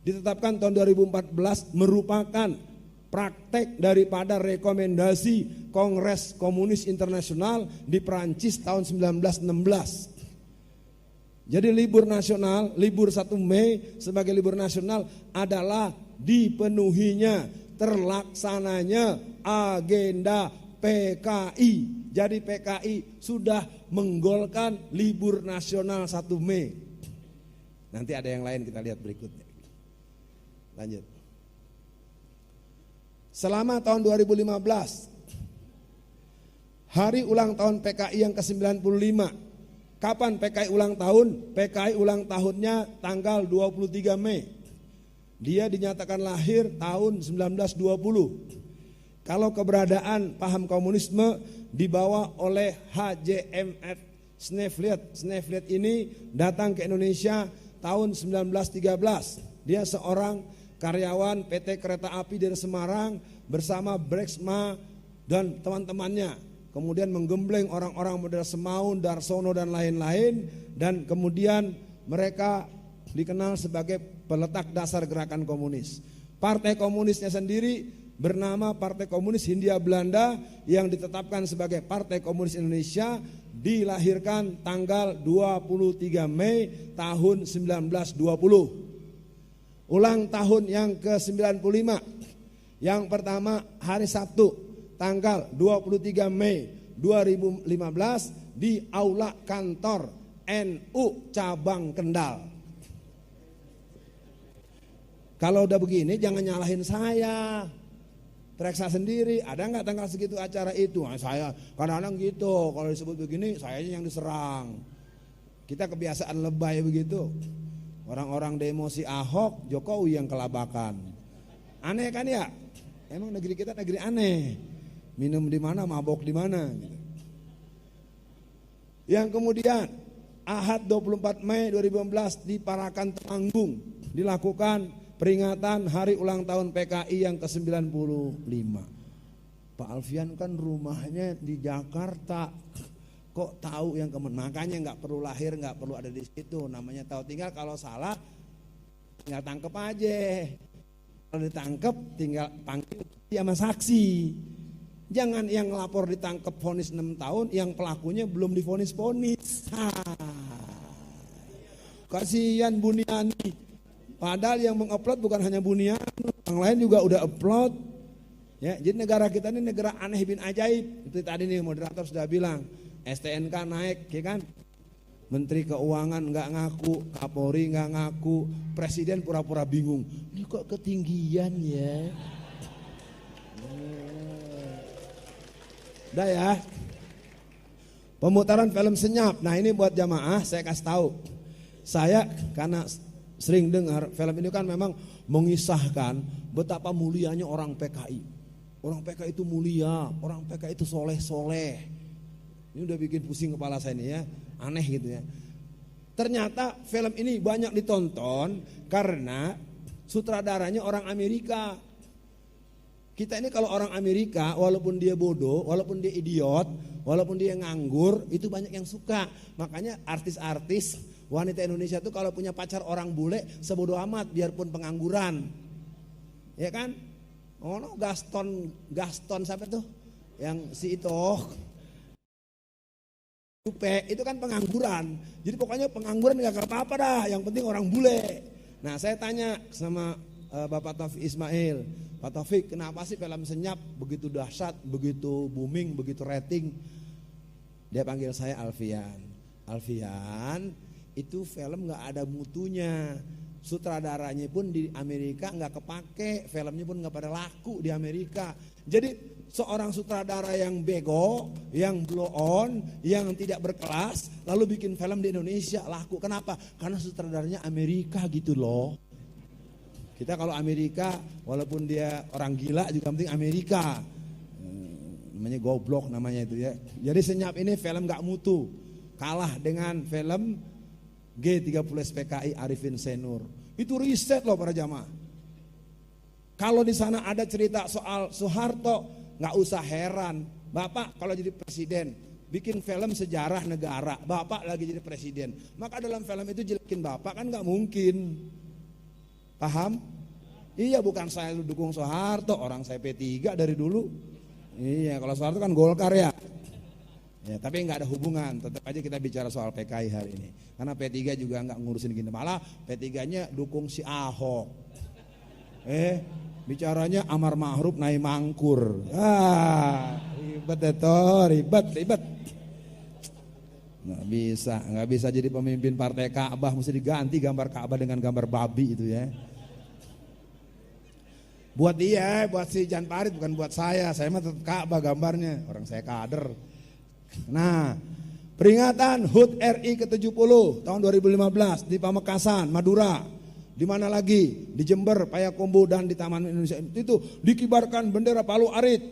ditetapkan tahun 2014 merupakan praktek daripada rekomendasi Kongres Komunis Internasional di Perancis tahun 1916. Jadi libur nasional, libur 1 Mei sebagai libur nasional adalah dipenuhinya terlaksananya agenda PKI. Jadi PKI sudah menggolkan libur nasional 1 Mei. Nanti ada yang lain kita lihat berikutnya. Lanjut. Selama tahun 2015, hari ulang tahun PKI yang ke-95. Kapan PKI ulang tahun? PKI ulang tahunnya tanggal 23 Mei. Dia dinyatakan lahir tahun 1920. Kalau keberadaan paham komunisme dibawa oleh HJMF Snefliet. Snefliet ini datang ke Indonesia tahun 1913. Dia seorang karyawan PT Kereta Api dari Semarang bersama Brexma dan teman-temannya. Kemudian menggembleng orang-orang model Semaun, Darsono dan lain-lain. Dan kemudian mereka dikenal sebagai peletak dasar gerakan komunis. Partai komunisnya sendiri bernama Partai Komunis Hindia Belanda yang ditetapkan sebagai Partai Komunis Indonesia, dilahirkan tanggal 23 Mei tahun 1920. Ulang tahun yang ke-95. Yang pertama hari Sabtu tanggal 23 Mei 2015 di aula kantor NU cabang Kendal. Kalau udah begini jangan nyalahin saya. Periksa sendiri, ada nggak tanggal segitu acara itu? Nah, saya kadang-kadang gitu, kalau disebut begini saya yang diserang. Kita kebiasaan lebay begitu. Orang-orang demo si Ahok, Jokowi yang kelabakan. Aneh kan ya? Emang negeri kita negeri aneh. Minum di mana, mabok di mana. Gitu. Yang kemudian Ahad 24 Mei 2015 di Parakan Temanggung dilakukan peringatan hari ulang tahun PKI yang ke-95. Pak Alfian kan rumahnya di Jakarta, kok tahu yang makanya nggak perlu lahir, nggak perlu ada di situ. Namanya tahu, tinggal kalau salah tinggal tangkep aja. Kalau ditangkep tinggal panggil sama saksi. Jangan yang lapor ditangkep vonis 6 tahun, yang pelakunya belum divonis-vonis. Kasihan Buniani. Padahal yang mengupload bukan hanya Buniani, yang lain juga udah upload. Ya, jadi negara kita ini negara aneh bin ajaib. Itu tadi nih moderator sudah bilang, STNK naik, ya kan? Menteri Keuangan nggak ngaku, Kapolri nggak ngaku, Presiden pura-pura bingung. Ini kok ketinggian ya? Udah ya. Pemutaran film senyap. Nah ini buat jamaah saya kasih tahu. Saya karena sering dengar film ini kan memang mengisahkan betapa mulianya orang PKI. Orang PKI itu mulia, orang PKI itu soleh-soleh. Ini udah bikin pusing kepala saya nih ya, aneh gitu ya. Ternyata film ini banyak ditonton karena sutradaranya orang Amerika. Kita ini kalau orang Amerika, walaupun dia bodoh, walaupun dia idiot, walaupun dia nganggur, itu banyak yang suka. Makanya artis-artis wanita Indonesia tuh kalau punya pacar orang bule sebodoh amat biarpun pengangguran. Ya kan? Oh no, Gaston siapa tuh? Yang si itu kan pengangguran. Jadi pokoknya pengangguran gak apa-apa dah, yang penting orang bule. Nah saya tanya sama Bapak Taufik Ismail, Pak Taufik kenapa sih film Senyap begitu dahsyat, begitu booming, begitu rating? Dia panggil saya Alfian. Alfian, itu film gak ada mutunya. Sutradaranya pun di Amerika gak kepake, filmnya pun gak pada laku di Amerika. Jadi seorang sutradara yang bego, yang blow on, yang tidak berkelas, lalu bikin film di Indonesia laku. Kenapa? Karena sutradaranya Amerika gitu loh. Kita kalau Amerika, walaupun dia orang gila juga penting Amerika. Namanya goblok namanya itu ya. Jadi Senyap ini film gak mutu. Kalah dengan film G30 SPKI Arifin Senur. Itu riset loh para jamaah. Kalau di sana ada cerita soal Soeharto, nggak usah heran. Bapak kalau jadi presiden, bikin film sejarah negara, Bapak lagi jadi presiden. Maka dalam film itu jelekin Bapak kan nggak mungkin. Paham? Iya, bukan saya dukung Soeharto, orang saya P3 dari dulu. Iya, kalau Soeharto kan Golkar ya. Ya, tapi nggak ada hubungan, tetap aja kita bicara soal PKI hari ini. Karena P3 juga nggak ngurusin gini, malah P3-nya dukung si Ahok. Bicaranya amar ma'ruf nahi mangkur. Ribet itu, ribet. Nggak bisa jadi pemimpin partai Ka'bah, mesti diganti gambar Ka'bah dengan gambar babi itu ya. Buat dia, buat si Jan Farid, bukan buat saya mah tetap Ka'bah gambarnya, orang saya kader. Nah, peringatan HUT RI ke-70 tahun 2015 di Pamekasan, Madura. Di mana lagi? Di Jember, Payakumbuh dan di Taman Indonesia itu dikibarkan bendera Palu Arit.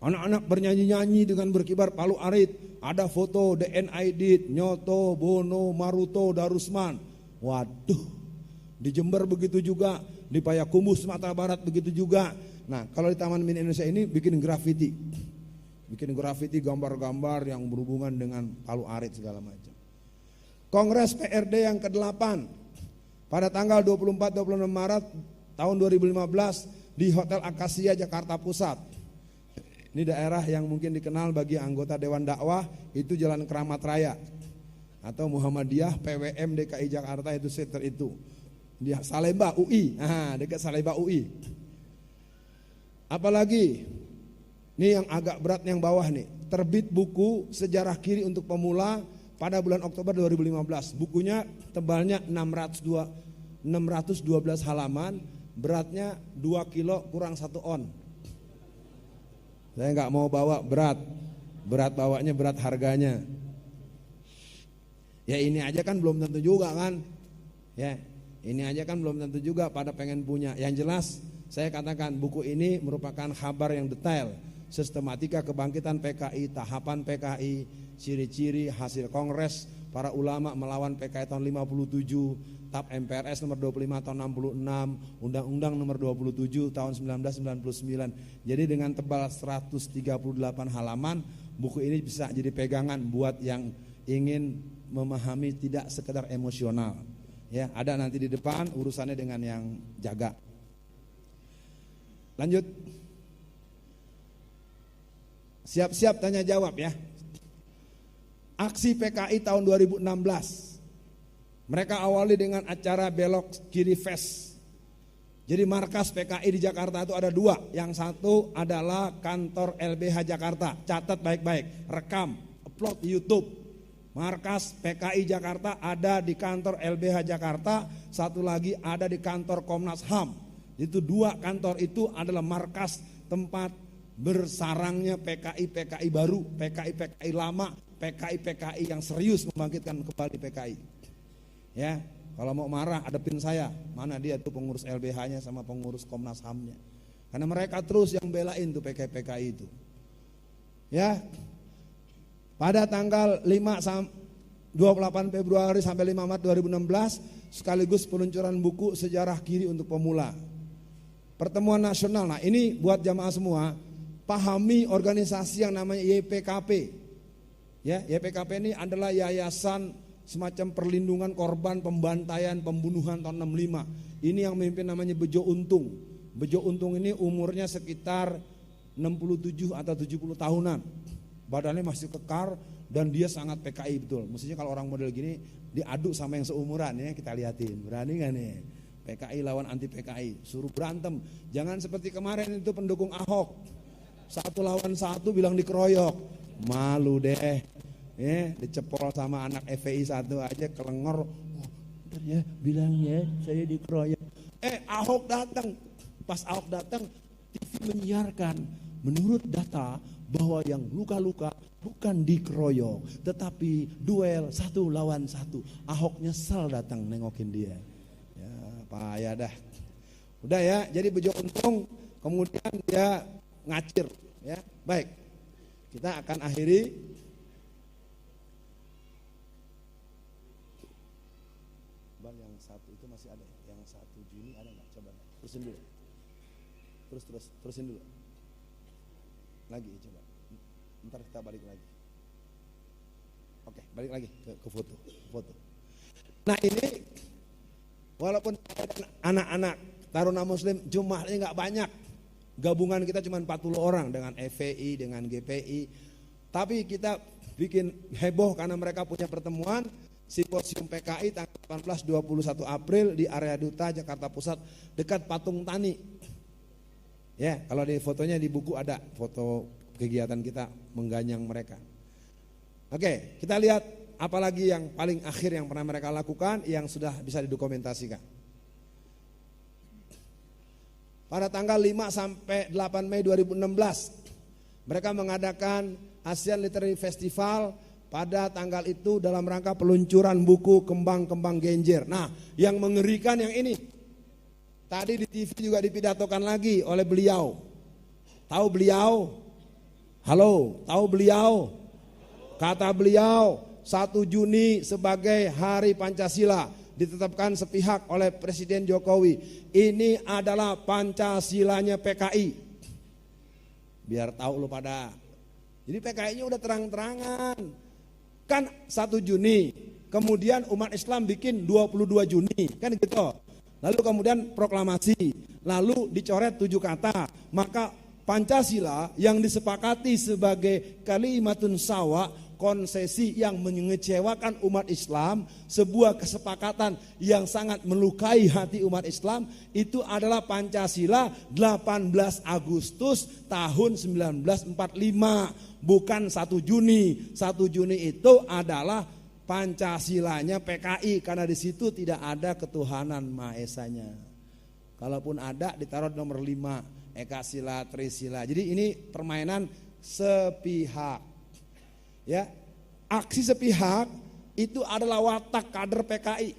Anak-anak bernyanyi-nyanyi dengan berkibar Palu Arit. Ada foto DNID, Nyoto, Bono, Maruto, Darusman. Waduh, di Jember begitu juga, di Payakumbuh Sumatera Barat begitu juga. Nah, kalau di Taman Mini Indonesia ini bikin grafiti. Bikin grafiti gambar-gambar yang berhubungan dengan Palu Arit segala macam. Kongres PRD yang ke-8 pada tanggal 24-26 Maret tahun 2015 di Hotel Akasia Jakarta Pusat. Ini daerah yang mungkin dikenal bagi anggota Dewan Dakwah, itu Jalan Keramat Raya atau Muhammadiyah PWM DKI Jakarta, itu seter itu. Di Salemba UI, dekat Salemba UI. Apalagi ini yang agak berat yang bawah nih, terbit buku Sejarah Kiri untuk Pemula pada bulan Oktober 2015. Bukunya tebalnya 612 halaman, beratnya 2 kilo kurang 1 on. Saya nggak mau bawa berat bawanya berat harganya. Ya ini aja kan belum tentu juga kan. Ya ini aja kan belum tentu juga pada pengen punya. Yang jelas saya katakan buku ini merupakan kabar yang detail. Sistematika kebangkitan PKI, tahapan PKI, ciri-ciri hasil kongres para ulama melawan PKI tahun 57, TAP MPRS nomor 25 tahun 66, Undang-Undang nomor 27 tahun 1999. Jadi dengan tebal 138 halaman, buku ini bisa jadi pegangan buat yang ingin memahami tidak sekedar emosional. Ya, ada nanti di depan urusannya dengan yang jaga. Lanjut. Siap-siap tanya jawab ya. Aksi PKI tahun 2016. Mereka awali dengan acara belok kiri fest. Jadi markas PKI di Jakarta itu ada 2. Yang satu adalah kantor LBH Jakarta. Catat baik-baik, rekam, upload di YouTube. Markas PKI Jakarta ada di kantor LBH Jakarta. Satu lagi ada di kantor Komnas HAM. Itu 2 kantor itu adalah markas tempat bersarangnya PKI-PKI baru, PKI-PKI lama, PKI-PKI yang serius membangkitkan kembali PKI. Ya, kalau mau marah hadapin saya, mana dia tuh pengurus LBH-nya sama pengurus Komnas HAM-nya. Karena mereka terus yang belain tuh PKI-PKI itu. Ya. Pada tanggal 28 Februari sampai 5 Maret 2016 sekaligus peluncuran buku Sejarah Kiri untuk Pemula. Pertemuan nasional. Nah, ini buat jamaah semua, pahami organisasi yang namanya YPKP. Ya, YPKP ini adalah yayasan semacam perlindungan korban pembantaian pembunuhan tahun 65. Ini yang memimpin namanya Bejo Untung. Bejo Untung ini umurnya sekitar 67 atau 70 tahunan. Badannya masih kekar dan dia sangat PKI betul. Mestinya kalau orang model gini diadu sama yang seumuran ya, kita liatin. Berani gak nih? PKI lawan anti PKI, suruh berantem. Jangan seperti kemarin itu pendukung Ahok. 1 lawan 1 bilang dikeroyok. Malu deh. Ya, dicepol sama anak FPI 1 aja kelengor. Bentar ya, bilangnya saya dikeroyok. Ahok datang. Pas Ahok datang, TV menyiarkan menurut data bahwa yang luka-luka bukan dikeroyok, tetapi duel 1 lawan 1. Ahok nyesel datang nengokin dia. Ya, payah dah. Udah ya, jadi Bejo Untung kemudian dia ngacir. Ya, baik. Kita akan akhiri. Bang, yang 1 itu masih ada, yang 1 Juni ada nggak? Coba terusin dulu. Terusin dulu. Lagi coba. Ntar kita balik lagi. Oke, balik lagi ke foto. Nah ini walaupun anak-anak Taruna Muslim jumlahnya nggak banyak, gabungan kita cuma 40 orang dengan FPI, dengan GPI, tapi kita bikin heboh karena mereka punya pertemuan simposium PKI tanggal 18-21 April di area Duta Jakarta Pusat dekat Patung Tani. Ya, kalau di fotonya di buku ada foto kegiatan kita mengganyang mereka. Oke, kita lihat apalagi yang paling akhir yang pernah mereka lakukan yang sudah bisa didokumentasikan. Pada tanggal 5 sampai 8 Mei 2016, mereka mengadakan ASEAN Literary Festival. Pada tanggal itu dalam rangka peluncuran buku Kembang-Kembang Genjer. Nah, yang mengerikan yang ini. Tadi di TV juga dipidatokan lagi oleh beliau. Tahu beliau? Halo, tahu beliau? Kata beliau, 1 Juni sebagai Hari Pancasila ditetapkan sepihak oleh Presiden Jokowi. Ini adalah Pancasilanya PKI. Biar tahu lu pada. Jadi PKI-nya udah terang-terangan. Kan 1 Juni, kemudian umat Islam bikin 22 Juni, kan gitu. Lalu kemudian proklamasi, lalu dicoret 7 kata, maka Pancasila yang disepakati sebagai kalimatun sawa, konsesi yang mengecewakan umat Islam, sebuah kesepakatan yang sangat melukai hati umat Islam, itu adalah Pancasila 18 Agustus tahun 1945, bukan 1 Juni. 1 Juni itu adalah Pancasilanya PKI, karena di situ tidak ada ketuhanan Maha Esanya. Kalaupun ada ditaruh nomor 5, Ekasila, Trisila. Jadi ini permainan sepihak. Ya, aksi sepihak itu adalah watak kader PKI.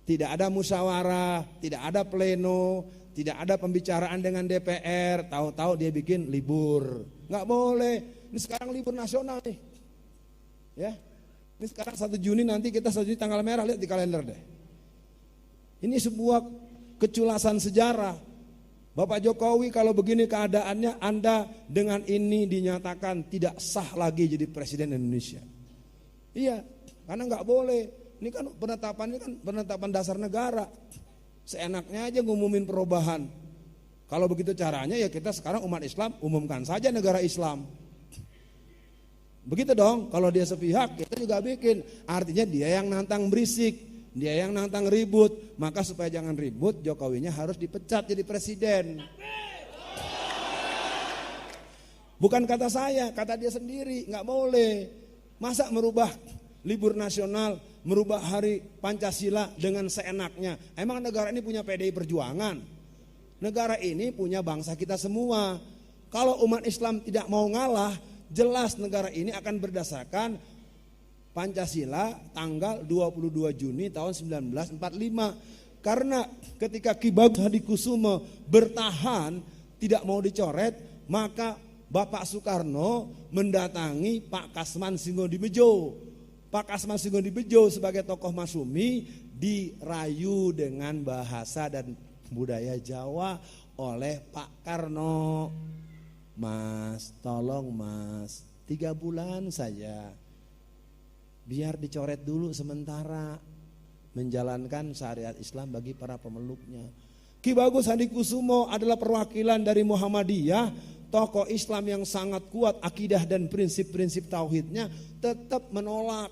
Tidak ada musyawarah, tidak ada pleno, tidak ada pembicaraan dengan DPR. Tahu-tahu dia bikin libur. Nggak boleh. Ini sekarang libur nasional nih. Ya. Ini sekarang 1 Juni, nanti kita 1 Juni tanggal merah, lihat di kalender deh. Ini sebuah keculasan sejarah. Bapak Jokowi kalau begini keadaannya, Anda dengan ini dinyatakan tidak sah lagi jadi Presiden Indonesia. Iya, karena nggak boleh. Ini kan penetapan dasar negara. Seenaknya aja ngumumin perubahan. Kalau begitu caranya ya kita sekarang umat Islam umumkan saja negara Islam. Begitu dong, kalau dia sepihak kita juga bikin. Artinya dia yang nantang berisik, dia yang nantang ribut. Maka supaya jangan ribut, Jokowinya harus dipecat jadi presiden. Bukan kata saya, kata dia sendiri, nggak boleh. Masa merubah libur nasional, merubah hari Pancasila dengan seenaknya. Emang negara ini punya PDI Perjuangan? Negara ini punya bangsa kita semua. Kalau umat Islam tidak mau ngalah, jelas negara ini akan berdasarkan Pancasila tanggal 22 Juni tahun 1945. Karena ketika Ki Bagus Hadikusumo bertahan tidak mau dicoret, maka Bapak Soekarno mendatangi Pak Kasman Singondibejo. Pak Kasman Singondibejo sebagai tokoh Masumi dirayu dengan bahasa dan budaya Jawa oleh Pak Karno. Mas, tolong mas, 3 bulan saja, biar dicoret dulu sementara, menjalankan syariat Islam bagi para pemeluknya. Ki Bagus Hadikusumo adalah perwakilan dari Muhammadiyah, tokoh Islam yang sangat kuat akidah dan prinsip-prinsip tauhidnya tetap menolak.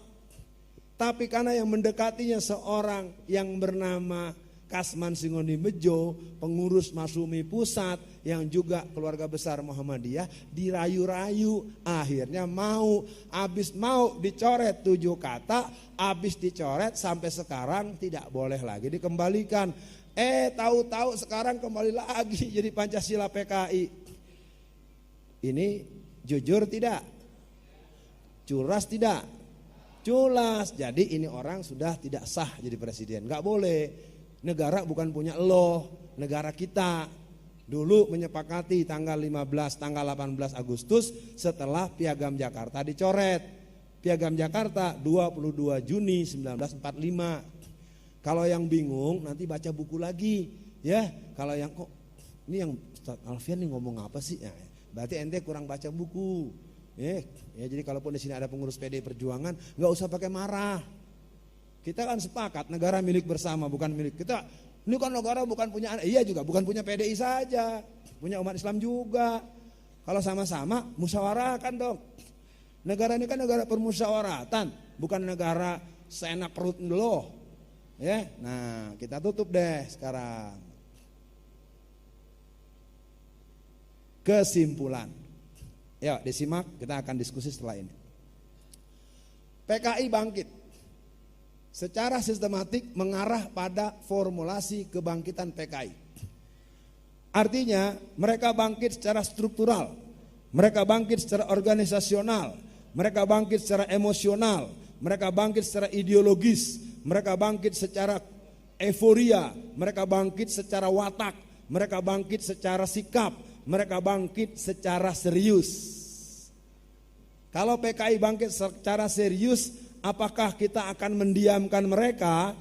Tapi karena yang mendekatinya seorang yang bernama Kasman Singoni Bejo, pengurus Masumi Pusat yang juga keluarga besar Muhammadiyah, dirayu-rayu, akhirnya mau. Habis mau dicoret 7 kata, habis dicoret sampai sekarang tidak boleh lagi dikembalikan. Tahu-tahu sekarang kembali lagi jadi Pancasila PKI. Ini jujur tidak? Culas tidak? Culas. Jadi ini orang sudah tidak sah jadi presiden. Gak boleh. Negara bukan punya lo, negara kita. Dulu menyepakati tanggal 15, tanggal 18 Agustus setelah Piagam Jakarta dicoret. Piagam Jakarta 22 Juni 1945. Kalau yang bingung nanti baca buku lagi, ya. Kalau yang kok ini yang Ustaz Alfian nih ngomong apa sih? Ya, berarti ente kurang baca buku. Ya, jadi kalaupun di sini ada pengurus PD Perjuangan, nggak usah pakai marah. Kita kan sepakat negara milik bersama, bukan milik kita. Ini kan negara bukan punya, iya juga bukan punya PDI saja, punya umat Islam juga. Kalau sama-sama musyawarahkan dong. Negara ini kan negara permusyawaratan, bukan negara seenak perut lo. Ya, nah kita tutup deh sekarang. Kesimpulan. Ya, disimak, kita akan diskusi setelah ini. PKI bangkit secara sistematik mengarah pada formulasi kebangkitan PKI. Artinya mereka bangkit secara struktural, mereka bangkit secara organisasional, mereka bangkit secara emosional, mereka bangkit secara ideologis, mereka bangkit secara euforia, mereka bangkit secara watak, mereka bangkit secara sikap, mereka bangkit secara serius. Kalau PKI bangkit secara serius, apakah kita akan mendiamkan mereka?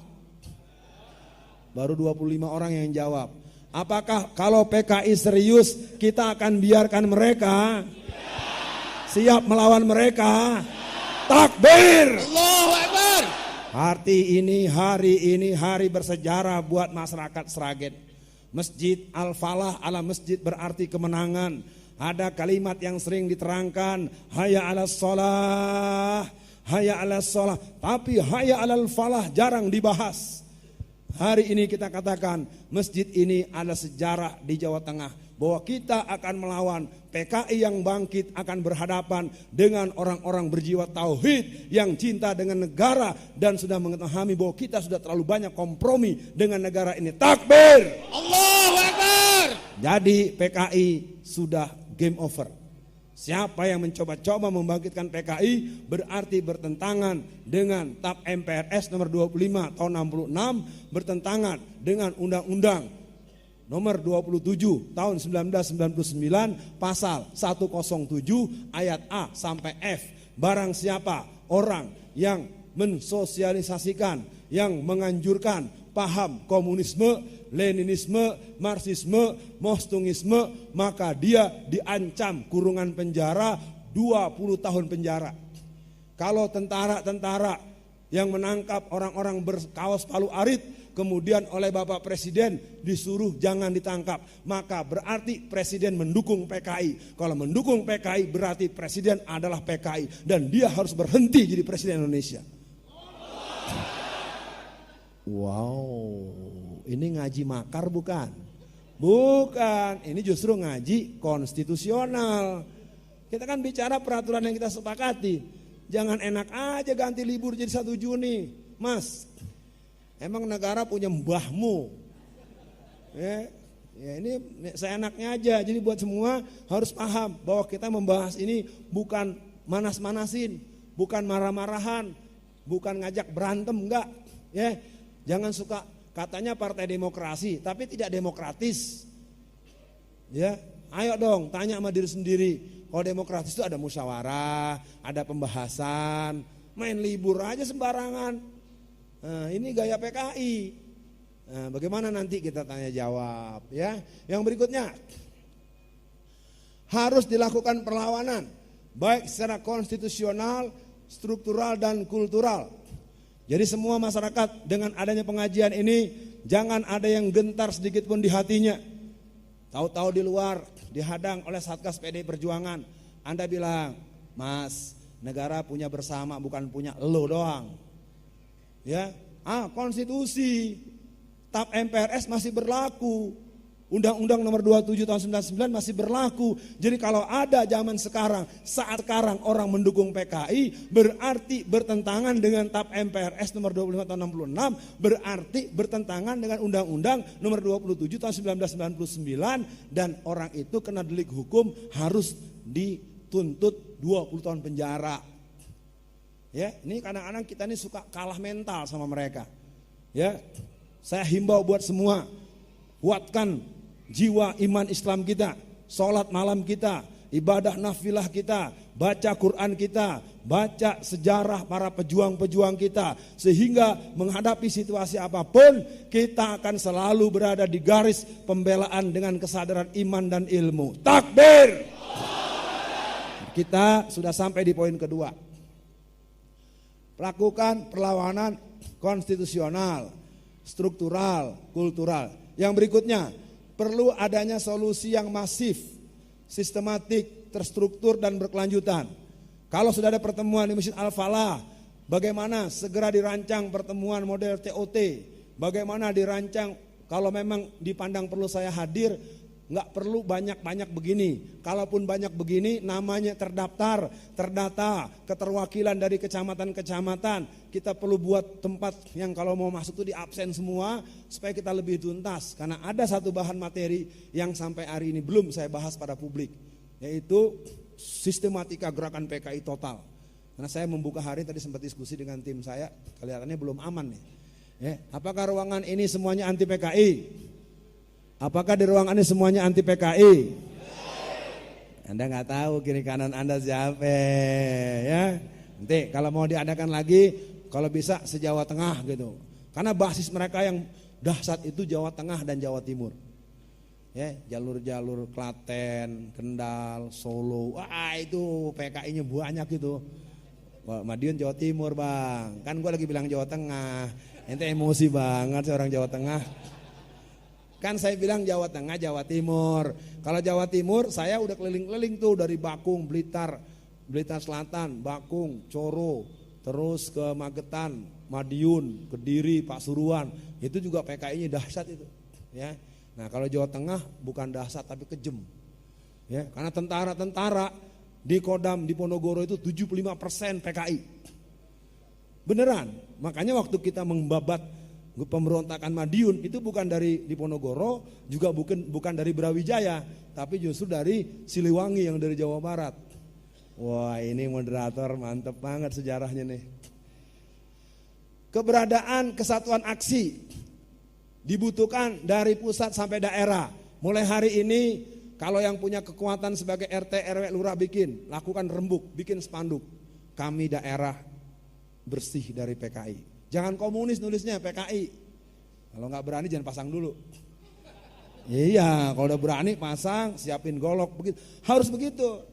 Baru 25 orang yang jawab. Apakah kalau PKI serius kita akan biarkan mereka? Siap melawan mereka? Takbir! Allahu Akbar! Hari ini hari bersejarah buat masyarakat Sragen. Masjid Al-Falah ala masjid berarti kemenangan. Ada kalimat yang sering diterangkan, hayya 'alas shalah, hayya 'alas shalah, tapi hayya 'alal falah jarang dibahas. Hari ini kita katakan masjid ini ada sejarah di Jawa Tengah, bahwa kita akan melawan PKI yang bangkit, akan berhadapan dengan orang-orang berjiwa tauhid yang cinta dengan negara dan sudah mengetahui bahwa kita sudah terlalu banyak kompromi dengan negara ini. Takbir! Allahu Akbar! Jadi PKI sudah game over. Siapa yang mencoba-coba membangkitkan PKI berarti bertentangan dengan TAP MPRS nomor 25 tahun 66, bertentangan dengan Undang-Undang nomor 27 tahun 1999 pasal 107 ayat A sampai F. Barang siapa orang yang mensosialisasikan, yang menganjurkan paham komunisme, Leninisme, Marxisme, Mostungisme, maka dia diancam kurungan penjara 20 tahun penjara. Kalau tentara-tentara yang menangkap orang-orang berkaos palu arit kemudian oleh Bapak Presiden disuruh jangan ditangkap, maka berarti Presiden mendukung PKI. Kalau mendukung PKI berarti Presiden adalah PKI dan dia harus berhenti jadi Presiden Indonesia. Wow, ini ngaji makar bukan? Bukan, ini justru ngaji konstitusional. Kita kan bicara peraturan yang kita sepakati. Jangan enak aja ganti libur jadi 1 Juni. Mas, emang negara punya mbahmu. Ya ini seenaknya aja. Jadi buat semua harus paham bahwa kita membahas ini bukan manas-manasin, bukan marah-marahan, bukan ngajak berantem, enggak. Ya. Jangan suka katanya partai demokrasi tapi tidak demokratis. Ya, ayo dong tanya sama diri sendiri. Kalau demokratis itu ada musyawarah, ada pembahasan, main libur aja sembarangan. Nah, ini gaya PKI. Nah, bagaimana nanti kita tanya jawab ya. Yang berikutnya, harus dilakukan perlawanan baik secara konstitusional, struktural dan kultural. Jadi semua masyarakat dengan adanya pengajian ini jangan ada yang gentar sedikit pun di hatinya. Tahu-tahu di luar dihadang oleh Satgas PDI Perjuangan. Anda bilang, Mas, negara punya bersama bukan punya lo doang. Ya, konstitusi TAP MPRS masih berlaku. Undang-Undang nomor 27 tahun 99 masih berlaku. Jadi kalau ada zaman sekarang, saat sekarang orang mendukung PKI, berarti bertentangan dengan TAP MPRS nomor 25 tahun 66, berarti bertentangan dengan Undang-Undang nomor 27 tahun 1999, dan orang itu kena delik hukum harus dituntut 20 tahun penjara. Ya, ini kadang-kadang kita ini suka kalah mental sama mereka. Ya, saya himbau buat semua, kuatkan jiwa iman Islam kita, sholat malam kita, ibadah nafilah kita, baca Quran kita, baca sejarah para pejuang-pejuang kita, sehingga menghadapi situasi apapun kita akan selalu berada di garis pembelaan dengan kesadaran iman dan ilmu. Takbir! Kita sudah sampai di poin kedua. Lakukan perlawanan konstitusional, struktural, kultural. Yang berikutnya, perlu adanya solusi yang masif, sistematik, terstruktur dan berkelanjutan. Kalau sudah ada pertemuan di Masjid Al-Falah, bagaimana segera dirancang pertemuan model TOT, bagaimana dirancang kalau memang dipandang perlu saya hadir, nggak perlu banyak-banyak begini. Kalaupun banyak begini, namanya terdaftar, terdata, keterwakilan dari kecamatan-kecamatan. Kita perlu buat tempat yang kalau mau masuk itu di absen semua, supaya kita lebih tuntas. Karena ada satu bahan materi yang sampai hari ini belum saya bahas pada publik, yaitu sistematika gerakan PKI total. Karena saya membuka hari tadi sempat diskusi dengan tim saya, kelihatannya belum aman nih. Ya, apakah ruangan ini semuanya anti PKI? Apakah di ruangan ini semuanya anti PKI? Anda nggak tahu kiri kanan Anda siapa ya. Nanti kalau mau diadakan lagi, kalau bisa se-Jawa Tengah gitu. Karena basis mereka yang dahsyat itu Jawa Tengah dan Jawa Timur. Ya, jalur-jalur Klaten, Kendal, Solo. Wah, itu PKI-nya banyak gitu. Madiun Jawa Timur, Bang. Kan gue lagi bilang Jawa Tengah. Ente emosi banget seorang Jawa Tengah. Kan saya bilang Jawa Tengah, Jawa Timur. Kalau Jawa Timur saya udah keliling-keliling tuh dari Bakung, Blitar Selatan, Bakung, Coro, terus ke Magetan, Madiun, Kediri, Pasuruan. Itu juga PKI-nya dahsyat itu. Ya. Nah kalau Jawa Tengah bukan dahsyat tapi kejem. Ya, karena tentara-tentara di Kodam di Ponorogo itu 75% PKI. Beneran. Makanya waktu kita membabat pemberontakan Madiun itu bukan dari Diponegoro, juga bukan dari Brawijaya, tapi justru dari Siliwangi yang dari Jawa Barat. Wah, ini moderator mantep banget sejarahnya nih. Keberadaan kesatuan aksi dibutuhkan dari pusat sampai daerah. Mulai hari ini kalau yang punya kekuatan sebagai RT, RW, lurah lakukan rembuk, bikin spanduk. Kami daerah bersih dari PKI. Jangan komunis nulisnya PKI. Kalau nggak berani jangan pasang dulu. Iya, kalau udah berani pasang, siapin golok begitu. Harus begitu.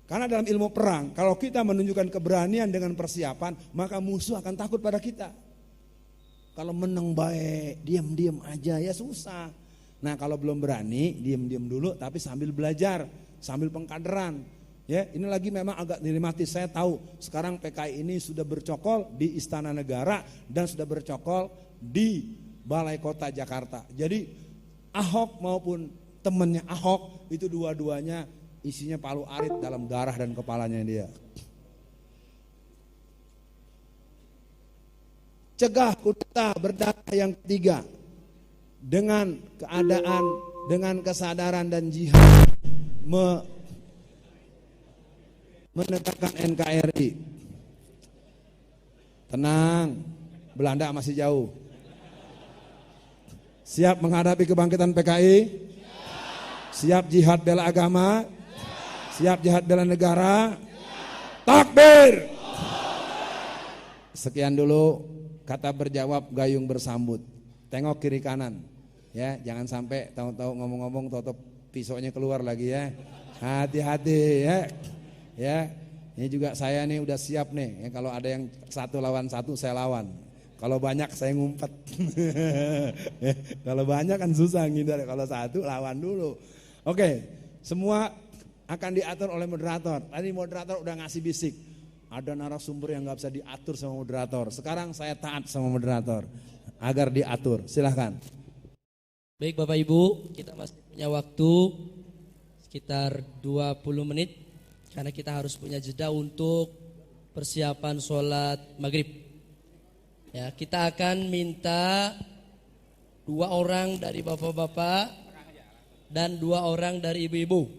Karena dalam ilmu perang, kalau kita menunjukkan keberanian dengan persiapan, maka musuh akan takut pada kita. Kalau menang baik, diam-diam aja ya susah. Nah, kalau belum berani, diam-diam dulu tapi sambil belajar, sambil pengkaderan. Ya, ini lagi memang agak dilematis. Saya tahu sekarang PKI ini sudah bercokol di Istana Negara dan sudah bercokol di Balai Kota Jakarta. Jadi Ahok maupun temannya Ahok itu dua-duanya isinya palu arit dalam darah dan kepalanya dia. Cegah kudeta berdarah yang ketiga dengan keadaan, dengan kesadaran dan jihad menegakkan NKRI. Tenang, Belanda masih jauh. Siap menghadapi kebangkitan PKI? Siap jihad bela agama? Siap jihad bela negara? Takbir! Sekian dulu kata berjawab gayung bersambut. Tengok kiri kanan. Ya, jangan sampai tahu-tahu ngomong-ngomong tahu-tahu pisaunya keluar lagi ya. Hati-hati ya. Ya, ini juga saya nih udah siap nih. Ya, kalau ada yang 1 lawan 1 saya lawan. Kalau banyak saya ngumpet. Kalau banyak kan susah ngindar. Kalau 1 lawan dulu. Oke, semua akan diatur oleh moderator. Tadi moderator udah ngasih bisik. Ada narasumber yang gak bisa diatur sama moderator. Sekarang saya taat sama moderator agar diatur. Silahkan. Baik Bapak Ibu, kita masih punya waktu sekitar 20 menit karena kita harus punya jeda untuk persiapan sholat maghrib. Ya, kita akan minta 2 orang dari bapak-bapak dan 2 orang dari ibu-ibu.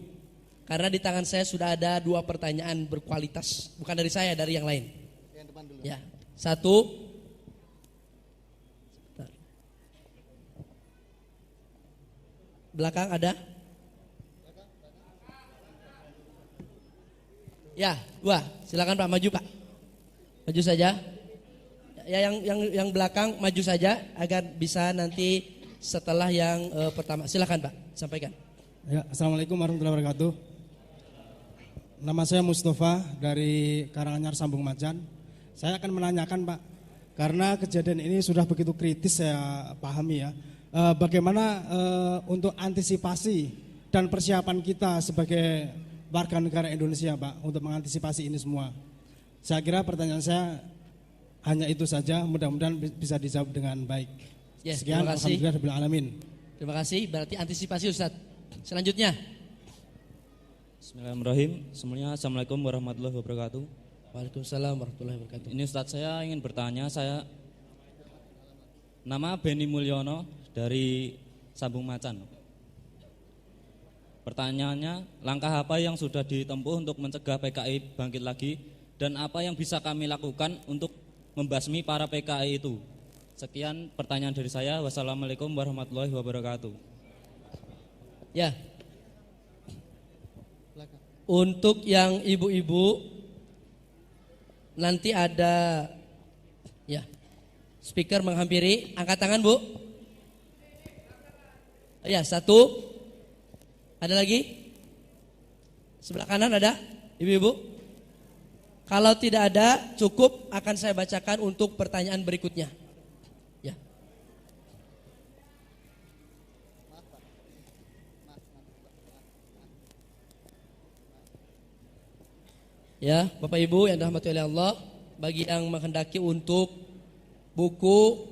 Karena di tangan saya sudah ada 2 pertanyaan berkualitas, bukan dari saya, dari yang lain. Yang depan dulu. Ya, 1. Belakang ada? Ya, 2. Silakan Pak, maju Pak. Maju saja. Ya, yang belakang maju saja agar bisa nanti setelah yang pertama. Silakan Pak, sampaikan. Ya, Assalamualaikum warahmatullahi wabarakatuh. Nama saya Mustafa dari Karanganyar Sambung Majan. Saya akan menanyakan Pak, karena kejadian ini sudah begitu kritis saya pahami ya. Bagaimana untuk antisipasi dan persiapan kita sebagai warga negara Indonesia Pak untuk mengantisipasi ini semua. Saya kira pertanyaan saya hanya itu saja, mudah-mudahan bisa dijawab dengan baik. Yes, sekian, terima kasih. alhamdulillah alamin. Terima kasih, berarti antisipasi Ustadz. Selanjutnya. Bismillahirrahmanirrahim. Semuanya Assalamualaikum warahmatullahi wabarakatuh. Waalaikumsalam warahmatullahi wabarakatuh. Ini Ustadz, saya ingin bertanya, saya nama Beni Mulyono dari Sambung Macan. Pertanyaannya, langkah apa yang sudah ditempuh untuk mencegah PKI bangkit lagi dan apa yang bisa kami lakukan untuk membasmi para PKI itu? Sekian pertanyaan dari saya. Wassalamualaikum warahmatullahi wabarakatuh. Ya. Untuk yang ibu-ibu nanti ada ya speaker menghampiri, angkat tangan Bu. Ya, 1. Ada lagi? Sebelah kanan ada ibu-ibu? Kalau tidak ada, cukup akan saya bacakan untuk pertanyaan berikutnya. Ya. Ya, Bapak Ibu yang dirahmati oleh Allah, bagi yang menghendaki untuk buku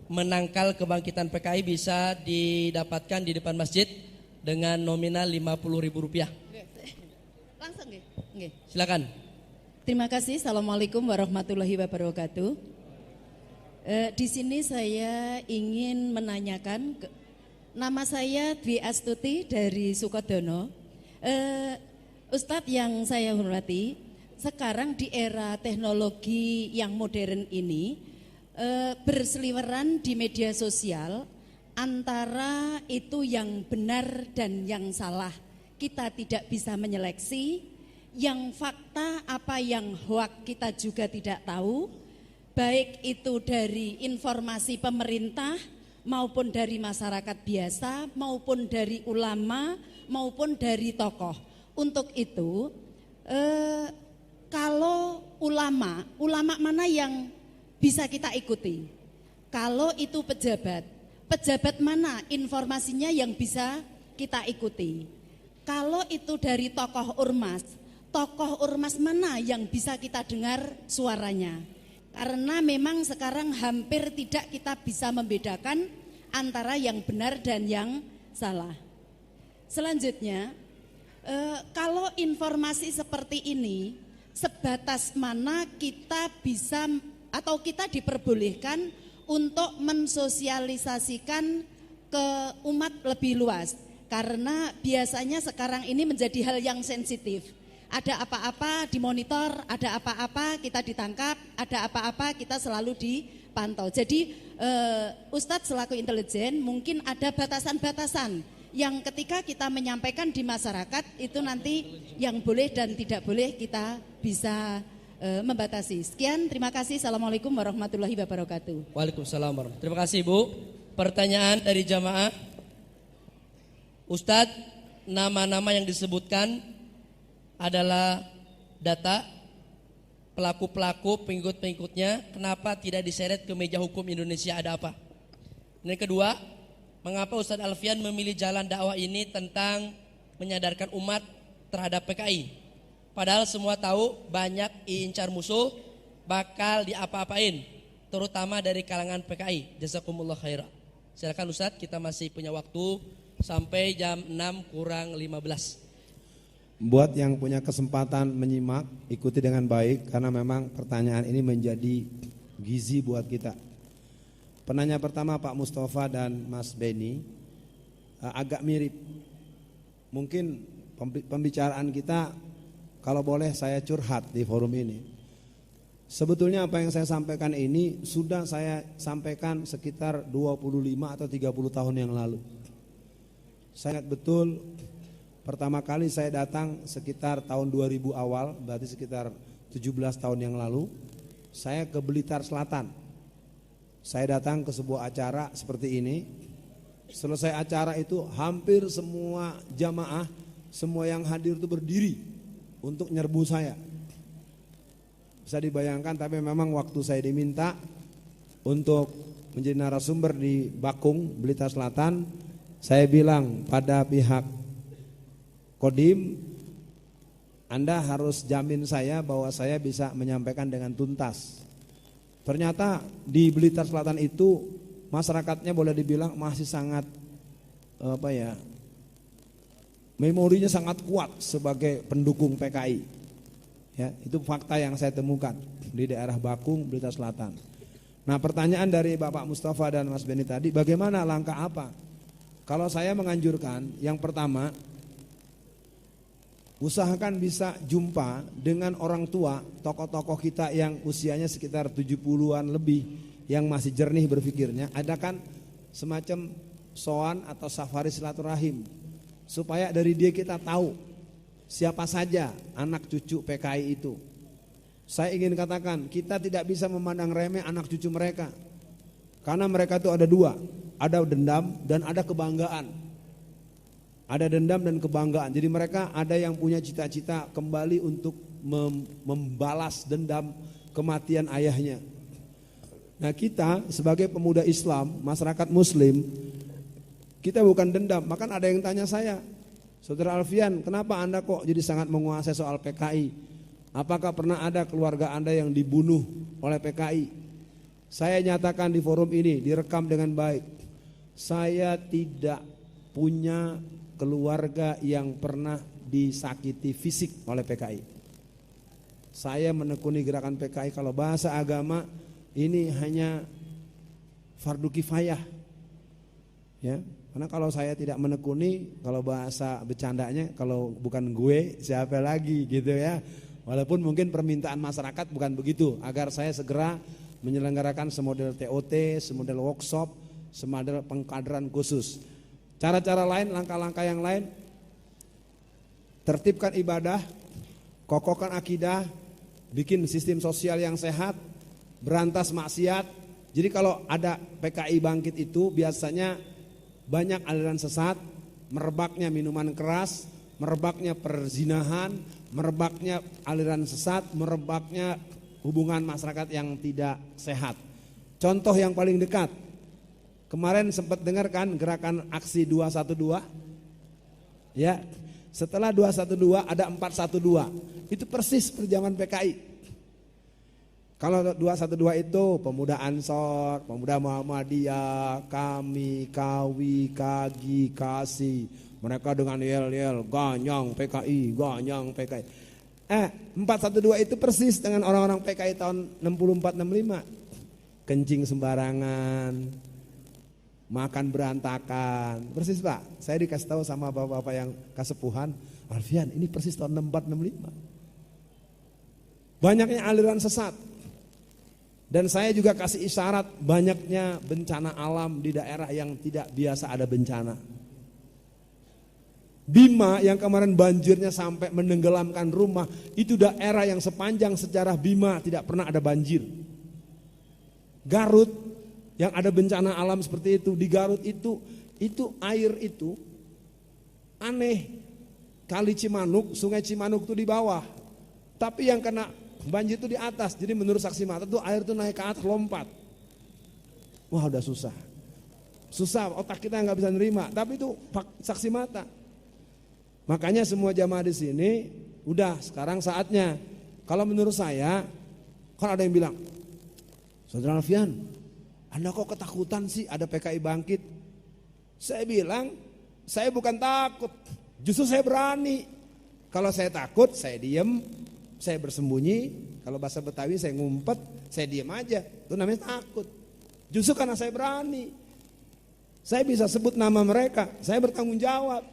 Menangkal Kebangkitan PKI bisa didapatkan di depan masjid dengan nominal Rp50.000. Langsung nggih. Silakan. Terima kasih. Assalamualaikum warahmatullahi wabarakatuh. Di sini saya ingin menanyakan, nama saya Dwi Astuti dari Sukodono. Ustadz yang saya hormati, sekarang di era teknologi yang modern ini berseliweran di media sosial antara itu yang benar dan yang salah. Kita tidak bisa menyeleksi, yang fakta apa yang hoak kita juga tidak tahu, baik itu dari informasi pemerintah maupun dari masyarakat biasa maupun dari ulama maupun dari tokoh. Untuk itu kalau ulama mana yang bisa kita ikuti? Kalau itu pejabat mana informasinya yang bisa kita ikuti? Kalau itu dari tokoh ormas mana yang bisa kita dengar suaranya? Karena memang sekarang hampir tidak kita bisa membedakan antara yang benar dan yang salah. Selanjutnya, kalau informasi seperti ini, sebatas mana kita bisa atau kita diperbolehkan untuk mensosialisasikan ke umat lebih luas? Karena biasanya sekarang ini menjadi hal yang sensitif. Ada apa-apa dimonitor, ada apa-apa kita ditangkap, ada apa-apa kita selalu dipantau. Jadi Ustadz selaku intelijen mungkin ada batasan-batasan yang ketika kita menyampaikan di masyarakat itu nanti yang boleh dan tidak boleh kita bisa membatasi. Sekian, terima kasih. Assalamualaikum warahmatullahi wabarakatuh. Waalaikumsalam warahmatullahi wabarakatuh. Terima kasih Bu. Pertanyaan dari jamaah. Ustadz, nama-nama yang disebutkan adalah data pelaku-pelaku, pengikut-pengikutnya. Kenapa tidak diseret ke meja hukum Indonesia, ada apa? Dan yang kedua, mengapa Ustadz Alfian memilih jalan dakwah ini tentang menyadarkan umat terhadap PKI? Padahal semua tahu banyak incar musuh bakal diapa-apain, terutama dari kalangan PKI. Jazakumullah khairah. Silakan Ustadz, kita masih punya waktu sampai jam 6:15. Buat yang punya kesempatan menyimak, ikuti dengan baik karena memang pertanyaan ini menjadi gizi buat kita. Penanya pertama Pak Mustafa dan Mas Beni agak mirip. Mungkin pembicaraan kita, kalau boleh saya curhat di forum ini. Sebetulnya apa yang saya sampaikan ini sudah saya sampaikan sekitar 25 atau 30 tahun yang lalu. Saya ingat betul pertama kali saya datang sekitar tahun 2000 awal, berarti sekitar 17 tahun yang lalu. Saya ke Blitar Selatan. Saya datang ke sebuah acara seperti ini. Selesai acara itu hampir semua jamaah, semua yang hadir itu berdiri untuk nyerbu saya. Bisa dibayangkan, tapi memang waktu saya diminta untuk menjadi narasumber di Bakung, Blitar Selatan, saya bilang pada pihak Kodim, Anda harus jamin saya bahwa saya bisa menyampaikan dengan tuntas. Ternyata di Blitar Selatan itu masyarakatnya boleh dibilang masih sangat memorinya sangat kuat sebagai pendukung PKI. Ya, itu fakta yang saya temukan di daerah Bakung, Blitar Selatan. Nah, pertanyaan dari Bapak Mustafa dan Mas Beni tadi, bagaimana langkah apa? Kalau saya menganjurkan, yang pertama, usahakan bisa jumpa dengan orang tua, tokoh-tokoh kita yang usianya sekitar 70-an lebih, yang masih jernih berpikirnya, adakan semacam soan atau safari silaturahim, supaya dari dia kita tahu siapa saja anak cucu PKI itu. Saya ingin katakan, kita tidak bisa memandang remeh anak cucu mereka. Karena mereka itu ada dua, ada dendam dan ada kebanggaan. Ada dendam dan kebanggaan. Jadi mereka ada yang punya cita-cita kembali untuk membalas dendam kematian ayahnya. Nah, kita sebagai pemuda Islam, masyarakat Muslim, kita bukan dendam. Bahkan ada yang tanya saya, Saudara Alfian, kenapa Anda kok jadi sangat menguasai soal PKI? Apakah pernah ada keluarga Anda yang dibunuh oleh PKI? Saya nyatakan di forum ini, direkam dengan baik. Saya tidak punya keluarga yang pernah disakiti fisik oleh PKI. Saya menekuni gerakan PKI, kalau bahasa agama ini hanya fardu kifayah. Ya. Karena kalau saya tidak menekuni, kalau bahasa bercandanya, kalau bukan gue siapa lagi gitu ya. Walaupun mungkin permintaan masyarakat bukan begitu, agar saya segera menyelenggarakan semodel TOT, semodel workshop, semodel pengkaderan khusus. Cara-cara lain, langkah-langkah yang lain, tertibkan ibadah, kokohkan akidah, bikin sistem sosial yang sehat, berantas maksiat. Jadi kalau ada PKI bangkit itu biasanya banyak aliran sesat, merebaknya minuman keras, merebaknya perzinahan, merebaknya aliran sesat, merebaknya hubungan masyarakat yang tidak sehat. Contoh yang paling dekat, kemarin sempat dengar kan gerakan aksi 212? Ya, setelah 212 ada 412, itu persis perjaman PKI. Kalau 212 itu pemuda Ansor, pemuda Muhammadiyah, kami, kawi, kagi, kasih. Mereka dengan yel-yel, ganyang PKI, ganyang PKI. 412 itu persis dengan orang-orang PKI tahun 64-65. Kencing sembarangan, makan berantakan. Persis Pak, saya dikasih tahu sama bapak-bapak yang kasepuhan, Alfian ini persis tahun 64-65. Banyaknya aliran sesat. Dan saya juga kasih isyarat banyaknya bencana alam di daerah yang tidak biasa ada bencana. Bima yang kemarin banjirnya sampai menenggelamkan rumah, itu daerah yang sepanjang sejarah Bima tidak pernah ada banjir. Garut yang ada bencana alam seperti itu, di Garut itu air itu aneh. Kali Cimanuk, sungai Cimanuk itu di bawah. Tapi yang kena banjir itu di atas, jadi menurut saksi mata tuh air tuh naik ke atas lompat. Wah udah susah. susah, otak kita nggak bisa nerima. Tapi itu saksi mata. Makanya semua jamaah di sini, udah sekarang saatnya. Kalau menurut saya, kan ada yang bilang, Saudara Alfian, Anda kok ketakutan sih ada PKI bangkit? Saya bilang, saya bukan takut, justru saya berani. Kalau saya takut, saya diem, saya bersembunyi. Kalau bahasa Betawi saya ngumpet, saya diem aja. Itu namanya takut. Justru karena saya berani. Saya bisa sebut nama mereka, saya bertanggung jawab.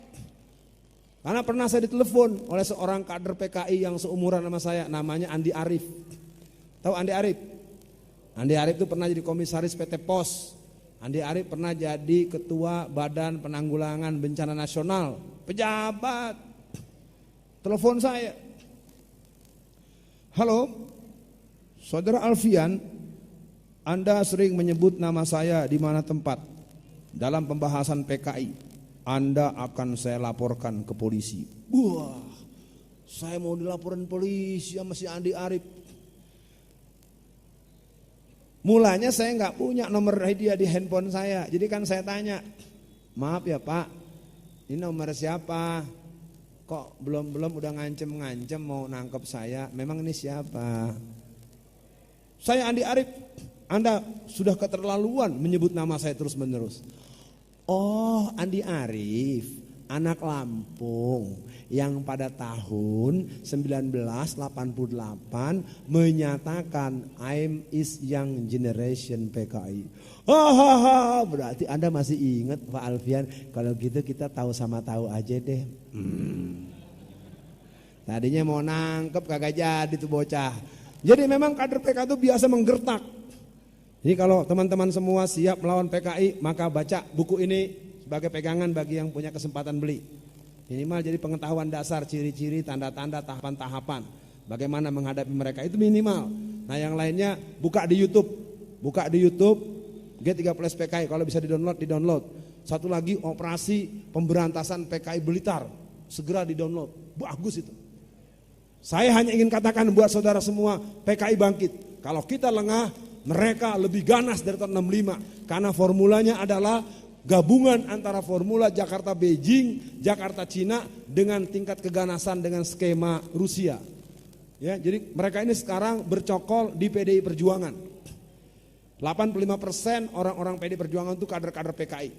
Karena pernah saya ditelepon oleh seorang kader PKI yang seumuran sama saya, namanya Andi Arief. Tahu Andi Arief? Andi Arief itu pernah jadi komisaris PT POS. Andi Arief pernah jadi ketua Badan Penanggulangan Bencana Nasional, pejabat. Telepon saya. Halo, Saudara Alfian, Anda sering menyebut nama saya di mana tempat dalam pembahasan PKI. Anda akan saya laporkan ke polisi. Wah, saya mau dilaporin polisi sama si Andi Arief. Mulanya saya nggak punya nomor dia di handphone saya. Jadi kan saya tanya, maaf ya Pak, ini nomor siapa? Kok belum udah ngancem mau nangkep saya? Memang ini siapa? Saya Andi Arief. Anda sudah keterlaluan menyebut nama saya terus menerus. Oh, Andi Arief, anak Lampung yang pada tahun 1988 menyatakan I'm is young generation PKI. Hahaha, berarti Anda masih ingat Pak Alfian? Kalau gitu kita tahu sama tahu aja deh. Tadinya mau nangkep kagak jadi tuh bocah. Jadi memang kader PKI itu biasa menggertak. Jadi kalau teman-teman semua siap melawan PKI, maka baca buku ini sebagai pegangan bagi yang punya kesempatan beli. Minimal jadi pengetahuan dasar, ciri-ciri, tanda-tanda, tahapan-tahapan. Bagaimana menghadapi mereka itu minimal. Nah yang lainnya buka di YouTube. G30 PKI, kalau bisa di-download. Satu lagi operasi pemberantasan PKI Blitar. Segera di-download, bagus itu. Saya hanya ingin katakan buat saudara semua, PKI bangkit. Kalau kita lengah, mereka lebih ganas dari tahun 65 karena formulanya adalah gabungan antara formula Jakarta Beijing, Jakarta Cina dengan tingkat keganasan dengan skema Rusia. Ya, jadi mereka ini sekarang bercokol di PDI Perjuangan. 85% orang-orang PDI Perjuangan itu kader-kader PKI.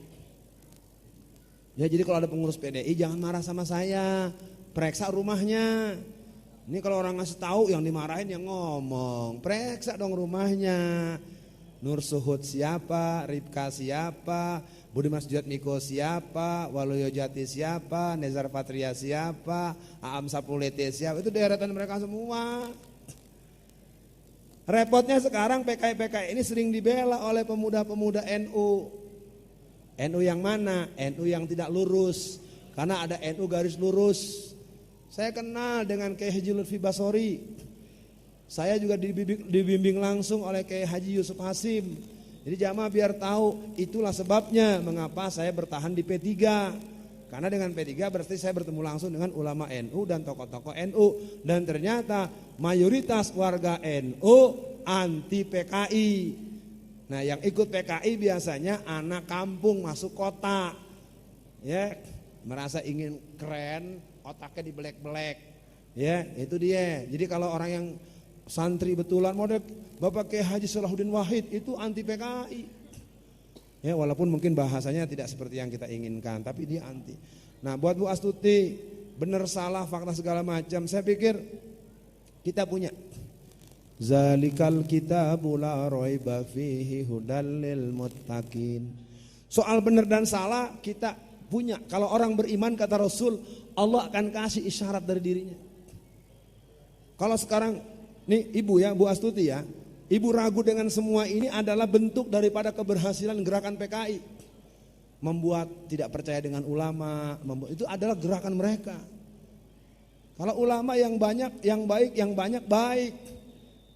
Ya, jadi kalau ada pengurus PDI jangan marah sama saya, periksa rumahnya. Ini kalau orang ngasih tahu yang dimarahin yang ngomong, periksa dong rumahnya. Nur Suhud siapa, Ripka siapa, Budiman Sujatmiko siapa, Waluyo Jati siapa, Nezar Patria siapa, Aam Sapulete siapa, itu deretan mereka semua. Repotnya sekarang PKI ini sering dibela oleh pemuda-pemuda NU. NU yang mana? NU yang tidak lurus, karena ada NU garis lurus. Saya kenal dengan Kiai Haji Lutfi Basori. Saya juga dibimbing langsung oleh Kiai Haji Yusuf Hasim. Jadi jamaah biar tahu itulah sebabnya mengapa saya bertahan di P3. Karena dengan P3 berarti saya bertemu langsung dengan ulama NU dan tokoh-tokoh NU. Dan ternyata mayoritas warga NU anti PKI. Nah yang ikut PKI biasanya anak kampung masuk kota. Ya, merasa ingin keren, otaknya dibelek-belek. Ya, itu dia. Jadi kalau orang yang santri betulan model Bapak Kiai Haji Salahuddin Wahid itu anti PKI. Ya, walaupun mungkin bahasanya tidak seperti yang kita inginkan, tapi dia anti. Nah, buat Bu Astuti, benar salah fakta segala macam, saya pikir kita punya Zalikal kitabul la raiba fihi hudal lil muttaqin. Soal benar dan salah kita punya. Kalau orang beriman kata Rasul, Allah akan kasih isyarat dari dirinya. Kalau sekarang nih ibu ya, Bu Astuti ya, ibu ragu dengan semua ini adalah bentuk daripada keberhasilan gerakan PKI. Membuat tidak percaya dengan ulama, itu adalah gerakan mereka. Kalau ulama yang banyak, yang baik, yang banyak baik.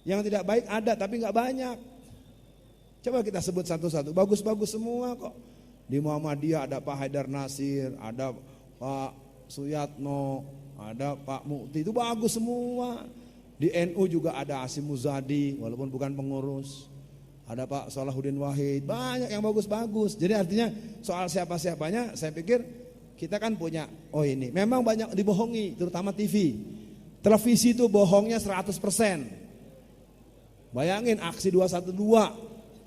Yang tidak baik ada tapi nggak banyak. Coba kita sebut satu-satu, bagus-bagus semua kok. Di Muhammadiyah ada Pak Haidar Nasir, ada Pak Suyatno, ada Pak Mukti, itu bagus semua. Di NU juga ada Hasyim Muzadi, walaupun bukan pengurus. ada Pak Salahuddin Wahid, banyak yang bagus-bagus. Jadi artinya soal siapa-siapanya saya pikir kita kan punya, oh ini memang banyak dibohongi, terutama TV. Televisi itu bohongnya 100%. Bayangin aksi 212,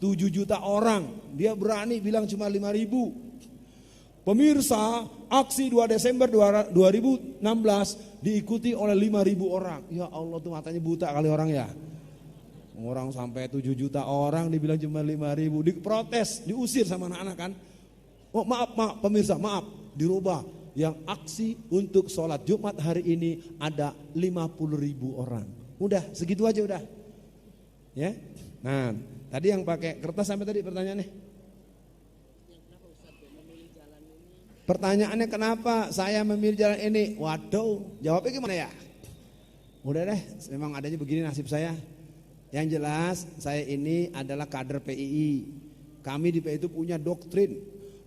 7 juta orang, dia berani bilang cuma 5.000. Pemirsa, aksi 2 Desember 2016 diikuti oleh 5.000 orang. Ya Allah tuh matanya buta kali orang ya. Orang sampai 7 juta orang dibilang cuma 5.000, diprotes, diusir sama anak-anak kan. Oh maaf pemirsa, maaf, dirubah. Yang aksi untuk sholat Jumat hari ini ada 50.000 orang. Udah, segitu aja udah. Ya. Nah, tadi yang pakai kertas sampai tadi pertanyaannya. Pertanyaannya kenapa saya memilih jalan ini? Waduh, jawabnya gimana ya? Udah deh, memang adanya begini nasib saya. Yang jelas saya ini adalah kader PII. Kami di PII itu punya doktrin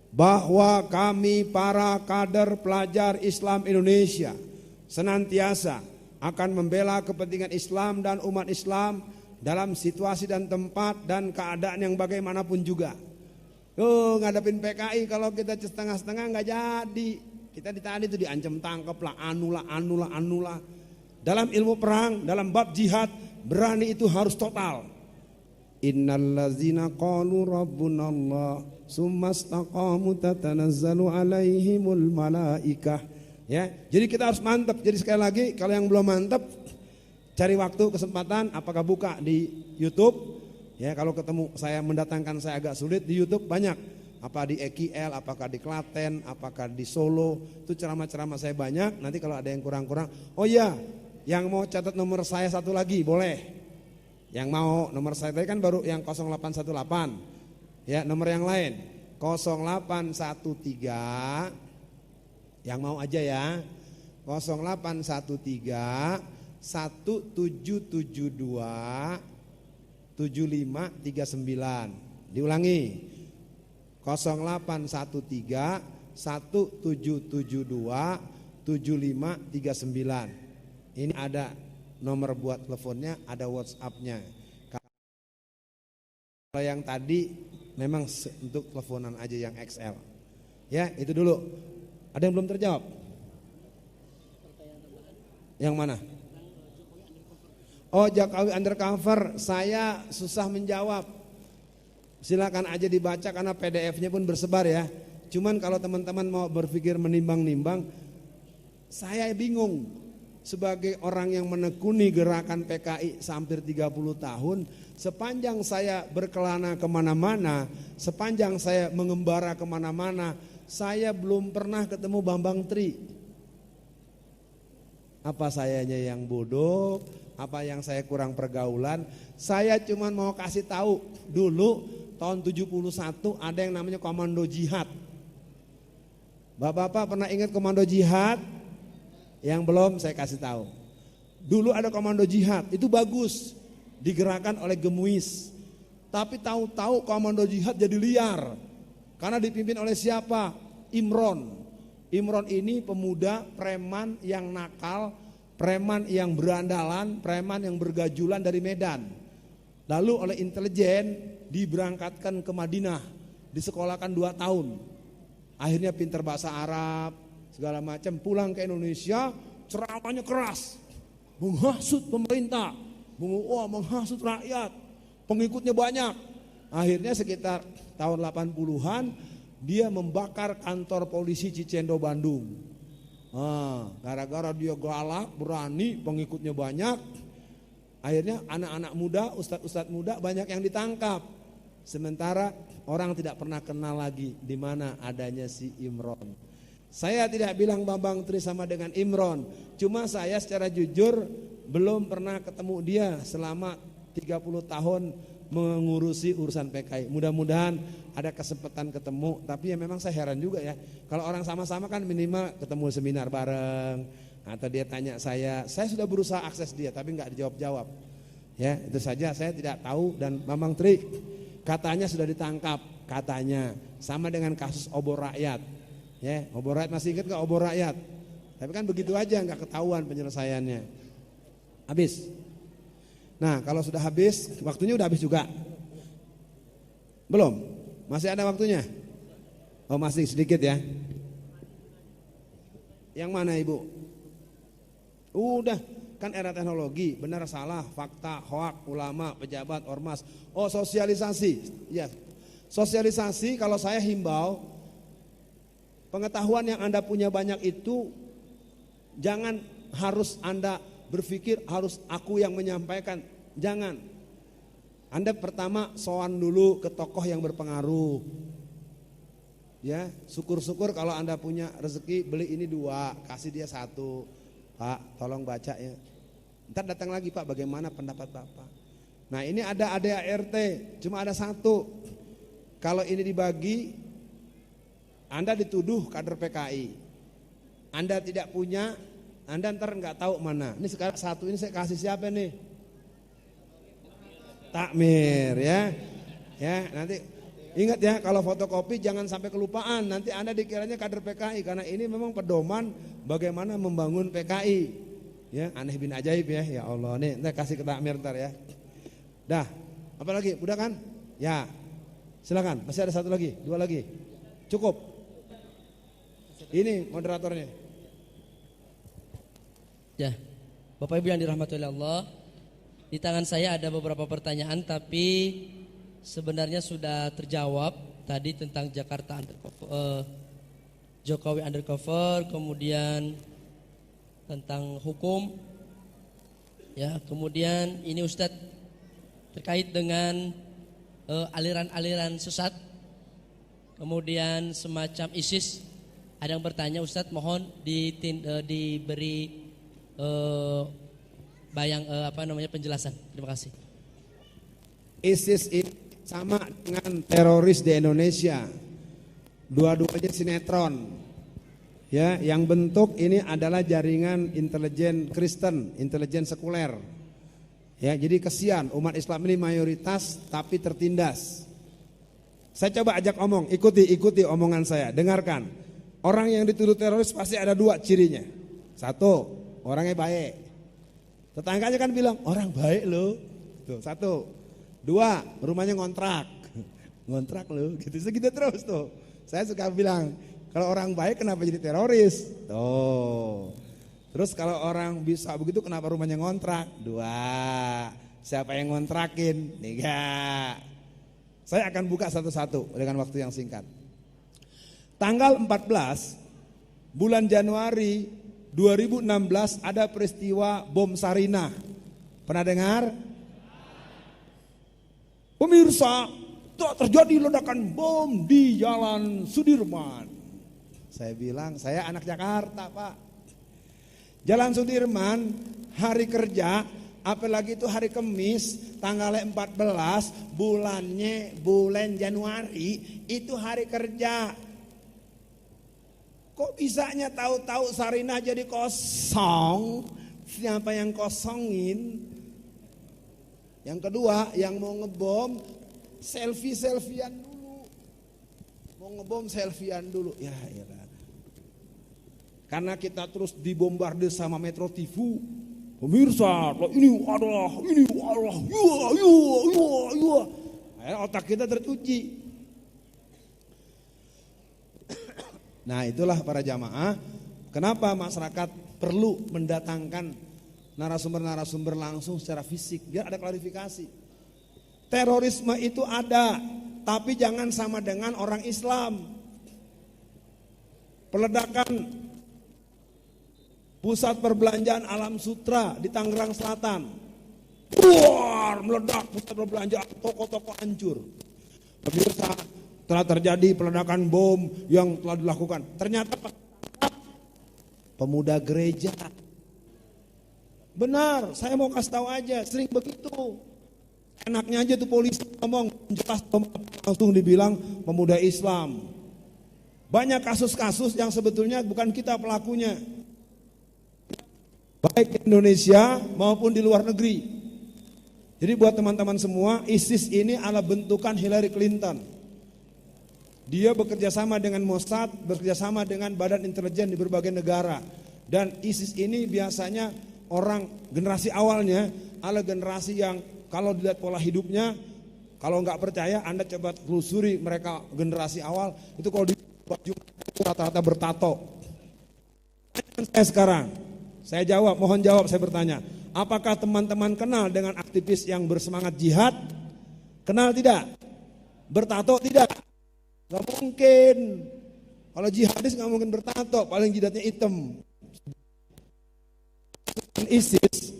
bahwa kami para kader pelajar Islam Indonesia senantiasa akan membela kepentingan Islam dan umat Islam dalam situasi dan tempat dan keadaan yang bagaimanapun juga. Ngadepin PKI kalau kita setengah-setengah nggak jadi. Kita ditanya itu diancam tangkap lah, anula. Dalam ilmu perang, dalam bab jihad, berani itu harus total. Innallazina qalu rabbunallah summastaqamu tatanazzalu alaihimul malaikah. Ya, jadi kita harus mantap. Jadi sekali lagi kalau yang belum mantap, cari waktu kesempatan, apakah buka di YouTube. Ya kalau ketemu saya mendatangkan saya agak sulit di YouTube banyak. Apa di EKL, apakah di Klaten, apakah di Solo. Itu ceramah-ceramah saya banyak. Nanti kalau ada yang kurang-kurang, oh iya, yang mau catat nomor saya satu lagi boleh. Yang mau nomor saya tadi kan baru yang 0818. Ya nomor yang lain 0813. Yang mau aja ya. 0813 1772 7539. Diulangi 0813 1772 7539. Ini ada nomor buat teleponnya, ada WhatsApp-nya. Kalau yang tadi memang untuk teleponan aja yang XL. Ya, itu dulu. Ada yang belum terjawab? Yang mana? Oh, Jokowi undercover, saya susah menjawab. Silakan aja dibaca karena PDF-nya pun bersebar ya. Cuman kalau teman-teman mau berpikir menimbang-nimbang, saya bingung. Sebagai orang yang menekuni gerakan PKI hampir 30 tahun, sepanjang saya berkelana kemana-mana, sepanjang saya mengembara kemana-mana, saya belum pernah ketemu Bambang Tri. Apa sayanya yang bodoh? Apa yang saya kurang pergaulan? Saya cuma mau kasih tahu dulu tahun 71 ada yang namanya komando jihad. Bapak-bapak pernah ingat komando jihad? Yang belum saya kasih tahu. Dulu ada komando jihad, itu bagus, digerakkan oleh Gemuis. Tapi tahu-tahu komando jihad jadi liar. Karena dipimpin oleh siapa? Imron. Imron ini pemuda preman yang nakal, preman yang berandalan, preman yang bergajulan dari Medan. Lalu oleh intelijen diberangkatkan ke Madinah, disekolahkan 2 tahun. Akhirnya pintar bahasa Arab, segala macam, pulang ke Indonesia, ceramahnya keras, menghasut pemerintah, menghasut rakyat, pengikutnya banyak. Akhirnya sekitar tahun 80-an dia membakar kantor polisi Cicendo Bandung. Gara-gara dia galak, berani, pengikutnya banyak, akhirnya anak-anak muda, ustadz-ustadz muda banyak yang ditangkap. Sementara orang tidak pernah kenal lagi di mana adanya si Imron. Saya tidak bilang Bambang Tri sama dengan Imron, cuma saya secara jujur belum pernah ketemu dia selama 30 tahun mengurusi urusan PKI. Mudah-mudahan ada kesempatan ketemu, tapi ya memang saya heran juga ya. Kalau orang sama-sama kan minimal ketemu seminar bareng, atau dia tanya saya sudah berusaha akses dia tapi nggak dijawab-jawab. Ya, itu saja, saya tidak tahu. Dan Bambang Tri katanya sudah ditangkap, katanya sama dengan kasus obor rakyat. Ya, obor rakyat masih ingat gak obor rakyat? Tapi kan begitu aja, nggak ketahuan penyelesaiannya. Habis. Nah, kalau sudah habis, waktunya udah habis juga. Belum? Masih ada waktunya? Oh masih sedikit ya. Yang mana Ibu? Udah, kan era teknologi, benar salah, fakta, hoak, ulama, pejabat, ormas. Oh sosialisasi, ya. Sosialisasi kalau saya himbau, pengetahuan yang Anda punya banyak itu, jangan harus Anda berpikir harus aku yang menyampaikan, jangan. Anda pertama sowan dulu ke tokoh yang berpengaruh. Ya, syukur-syukur kalau Anda punya rezeki beli ini 2, kasih dia 1. Pak, tolong baca ya. Ntar datang lagi Pak, bagaimana pendapat Bapak? Nah ini ada ADART, cuma ada 1. Kalau ini dibagi, Anda dituduh kader PKI. Anda tidak punya, Anda ntar nggak tahu mana. Ini sekarang 1 ini saya kasih siapa nih? Takmir ya. Ya, nanti ingat ya kalau fotokopi jangan sampai kelupaan. Nanti Anda dikiranya kader PKI karena ini memang pedoman bagaimana membangun PKI. Ya, aneh bin ajaib ya. Ya Allah, nih ntar kasih ke takmir ntar ya. Dah, apa lagi? Udah kan? Ya. Silakan, masih ada 1 lagi, 2 lagi. Cukup. Ini moderatornya. Ya. Bapak Ibu yang dirahmati oleh Allah, di tangan saya ada beberapa pertanyaan tapi sebenarnya sudah terjawab tadi tentang Jakarta undercover, Jokowi undercover, kemudian tentang hukum. Ya, kemudian ini Ustadz terkait dengan aliran-aliran sesat. Kemudian semacam ISIS. Ada yang bertanya Ustadz, mohon diberi penjelasan. Terima kasih. ISIS ini sama dengan teroris di Indonesia. Dua-duanya sinetron. Ya, yang bentuk ini adalah jaringan intelijen Kristen, intelijen sekuler. Ya, jadi kesian umat Islam ini mayoritas tapi tertindas. Saya coba ajak omong, ikuti omongan saya, dengarkan. Orang yang dituduh teroris pasti ada 2 cirinya. 1, orangnya baik. Tetangganya kan bilang, orang baik loh. Tuh, 1. 2, rumahnya ngontrak. Ngontrak loh, gitu segitu terus tuh. Saya suka bilang, kalau orang baik kenapa jadi teroris? Tuh. Terus kalau orang bisa begitu kenapa rumahnya ngontrak? 2. Siapa yang ngontrakin? 3. Saya akan buka satu-satu dengan waktu yang singkat. Tanggal 14 bulan Januari 2016 ada peristiwa bom Sarinah. Pernah dengar? Pemirsa, terjadi ledakan bom di Jalan Sudirman. Saya bilang, saya anak Jakarta Pak. Jalan Sudirman hari kerja, apalagi itu hari Kamis, tanggal 14 bulan Januari, itu hari kerja. Kok bisanya tahu-tahu Sarinah jadi kosong? Siapa yang kosongin? Yang kedua, yang mau ngebom selfie-selfian dulu. Mau ngebom selfian dulu. Ya elah. Karena kita terus dibombardir sama Metro TV. Pemirsa, ini adalah, akhirnya otak kita tercuci. Nah itulah para jamaah, kenapa masyarakat perlu mendatangkan narasumber-narasumber langsung secara fisik, biar ada klarifikasi. Terorisme itu ada, tapi jangan sama dengan orang Islam. Peledakan pusat perbelanjaan Alam Sutra di Tangerang Selatan, meledak pusat perbelanjaan, toko-toko hancur. Pemirsa, telah terjadi peledakan bom yang telah dilakukan. Ternyata pemuda gereja. Benar, saya mau kasih tahu aja, sering begitu. Enaknya aja tuh polisi ngomong, jelas langsung dibilang pemuda Islam. Banyak kasus-kasus yang sebetulnya bukan kita pelakunya. Baik di Indonesia maupun di luar negeri. Jadi buat teman-teman semua, ISIS ini adalah bentukan Hillary Clinton. Dia bekerja sama dengan Mossad, bekerja sama dengan badan intelijen di berbagai negara. Dan ISIS ini biasanya orang generasi awalnya adalah generasi yang kalau dilihat pola hidupnya Kalau nggak percaya, Anda coba telusuri mereka generasi awal, itu kalau di baju itu rata-rata bertato. Saya sekarang, saya jawab, mohon jawab, saya bertanya, apakah teman-teman kenal dengan aktivis yang bersemangat jihad? Kenal tidak? Bertato tidak? Gak mungkin. Kalau jihadis gak mungkin bertato, paling jidatnya hitam. ISIS,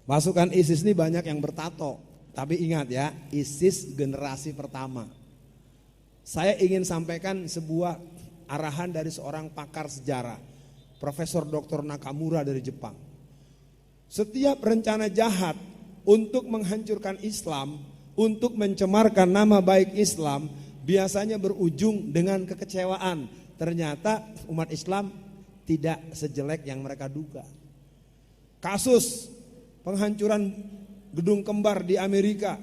pasukan ISIS ini banyak yang bertato. Tapi ingat ya, ISIS generasi pertama. Saya ingin sampaikan sebuah arahan dari seorang pakar sejarah, Profesor Dr. Nakamura dari Jepang. Setiap rencana jahat untuk menghancurkan Islam, untuk mencemarkan nama baik Islam, biasanya berujung dengan kekecewaan. Ternyata umat Islam tidak sejelek yang mereka duga. Kasus penghancuran gedung kembar di Amerika.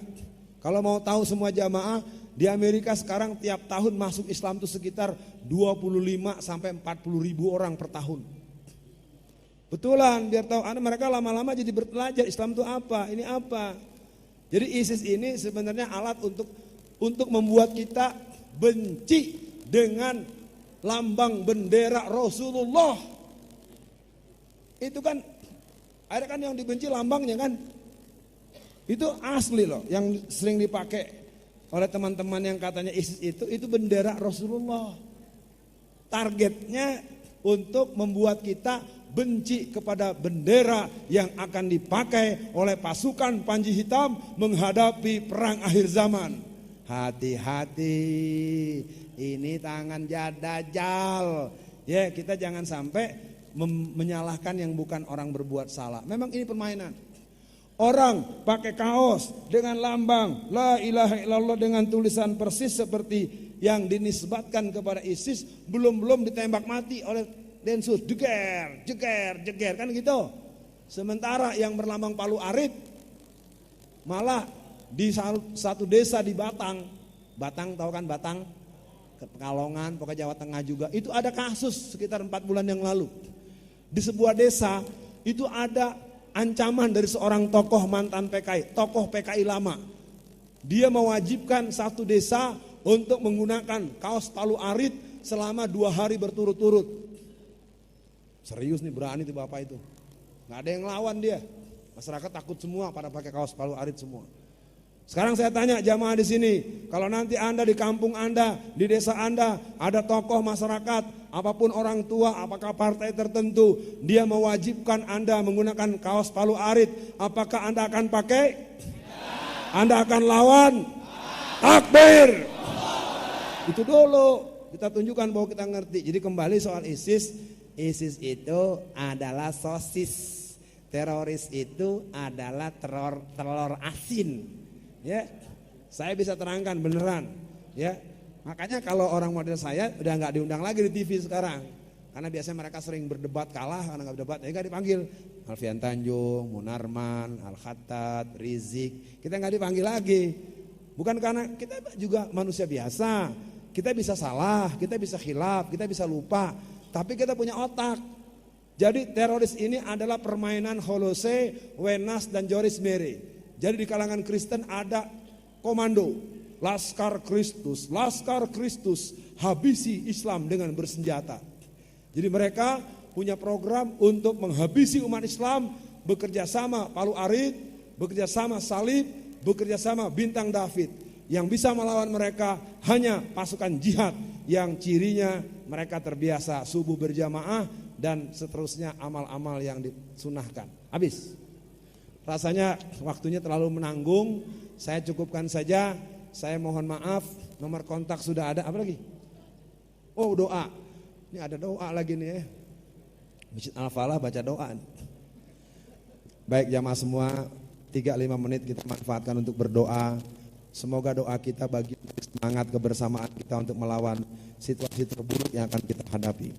Kalau mau tahu semua jamaah, di Amerika sekarang tiap tahun masuk Islam itu sekitar 25 sampai 40 ribu orang per tahun. Betulan, biar tahu mereka lama-lama jadi belajar Islam itu apa, ini apa. Jadi ISIS ini sebenarnya alat untuk membuat kita benci dengan lambang bendera Rasulullah. Itu kan ada kan yang dibenci lambangnya kan. Itu asli loh, yang sering dipakai oleh teman-teman yang katanya ISIS itu bendera Rasulullah. Targetnya untuk membuat kita benci kepada bendera yang akan dipakai oleh pasukan Panji Hitam menghadapi perang akhir zaman. Hati-hati, ini tangan Dajjal. Ya, kita jangan sampai menyalahkan yang bukan orang berbuat salah. Memang ini permainan. Orang pakai kaos dengan lambang La ilaha illallah dengan tulisan persis seperti yang dinisbatkan kepada ISIS, belum ditembak mati oleh Densus, jeger kan gitu. Sementara yang berlambang Palu Arit malah di satu desa di Batang tahu kan Batang, Pekalongan, pokoknya Jawa Tengah juga, itu ada kasus sekitar 4 bulan yang lalu. Di sebuah desa itu ada ancaman dari seorang tokoh mantan PKI, tokoh PKI lama. Dia mewajibkan satu desa untuk menggunakan kaos Palu Arit selama 2 hari berturut-turut. Serius nih, berani tuh bapak itu. Gak ada yang lawan dia. Masyarakat takut semua pada pakai kaos Palu Arit semua. Sekarang saya tanya jamaah di sini, kalau nanti Anda di kampung Anda, di desa Anda ada tokoh masyarakat, apapun orang tua, apakah partai tertentu, dia mewajibkan Anda menggunakan kaos Palu Arit, apakah Anda akan pakai? Anda akan lawan? Takbir! Itu dulu kita tunjukkan bahwa kita ngerti. Jadi kembali soal ISIS itu adalah sosis. Teroris itu adalah telur asin. Ya, saya bisa terangkan beneran. Ya, makanya kalau orang model saya udah nggak diundang lagi di TV sekarang, karena biasanya mereka sering berdebat kalah, karena nggak berdebat, ya nggak dipanggil. Alfian Tanjung, Munarman, Al Khattab, Rizik, kita nggak dipanggil lagi. Bukan karena kita juga manusia biasa, kita bisa salah, kita bisa khilaf, kita bisa lupa, tapi kita punya otak. Jadi teroris ini adalah permainan Holose, Wenas, dan Joris Mere. Jadi di kalangan Kristen ada komando, Laskar Kristus, habisi Islam dengan bersenjata. Jadi mereka punya program untuk menghabisi umat Islam, bekerja sama Palu Arit, bekerja sama Salib, bekerja sama Bintang David. Yang bisa melawan mereka hanya pasukan jihad yang cirinya mereka terbiasa subuh berjamaah dan seterusnya amal-amal yang disunahkan. Habis. Rasanya waktunya terlalu menanggung, saya cukupkan saja. Saya mohon maaf, nomor kontak sudah ada. Apa lagi? Oh, doa. Ini ada doa lagi nih ya. Masjid Al-Falah baca doa. Baik jamaah semua, 3-5 menit kita manfaatkan untuk berdoa. Semoga doa kita bagi semangat kebersamaan kita untuk melawan situasi terburuk yang akan kita hadapi.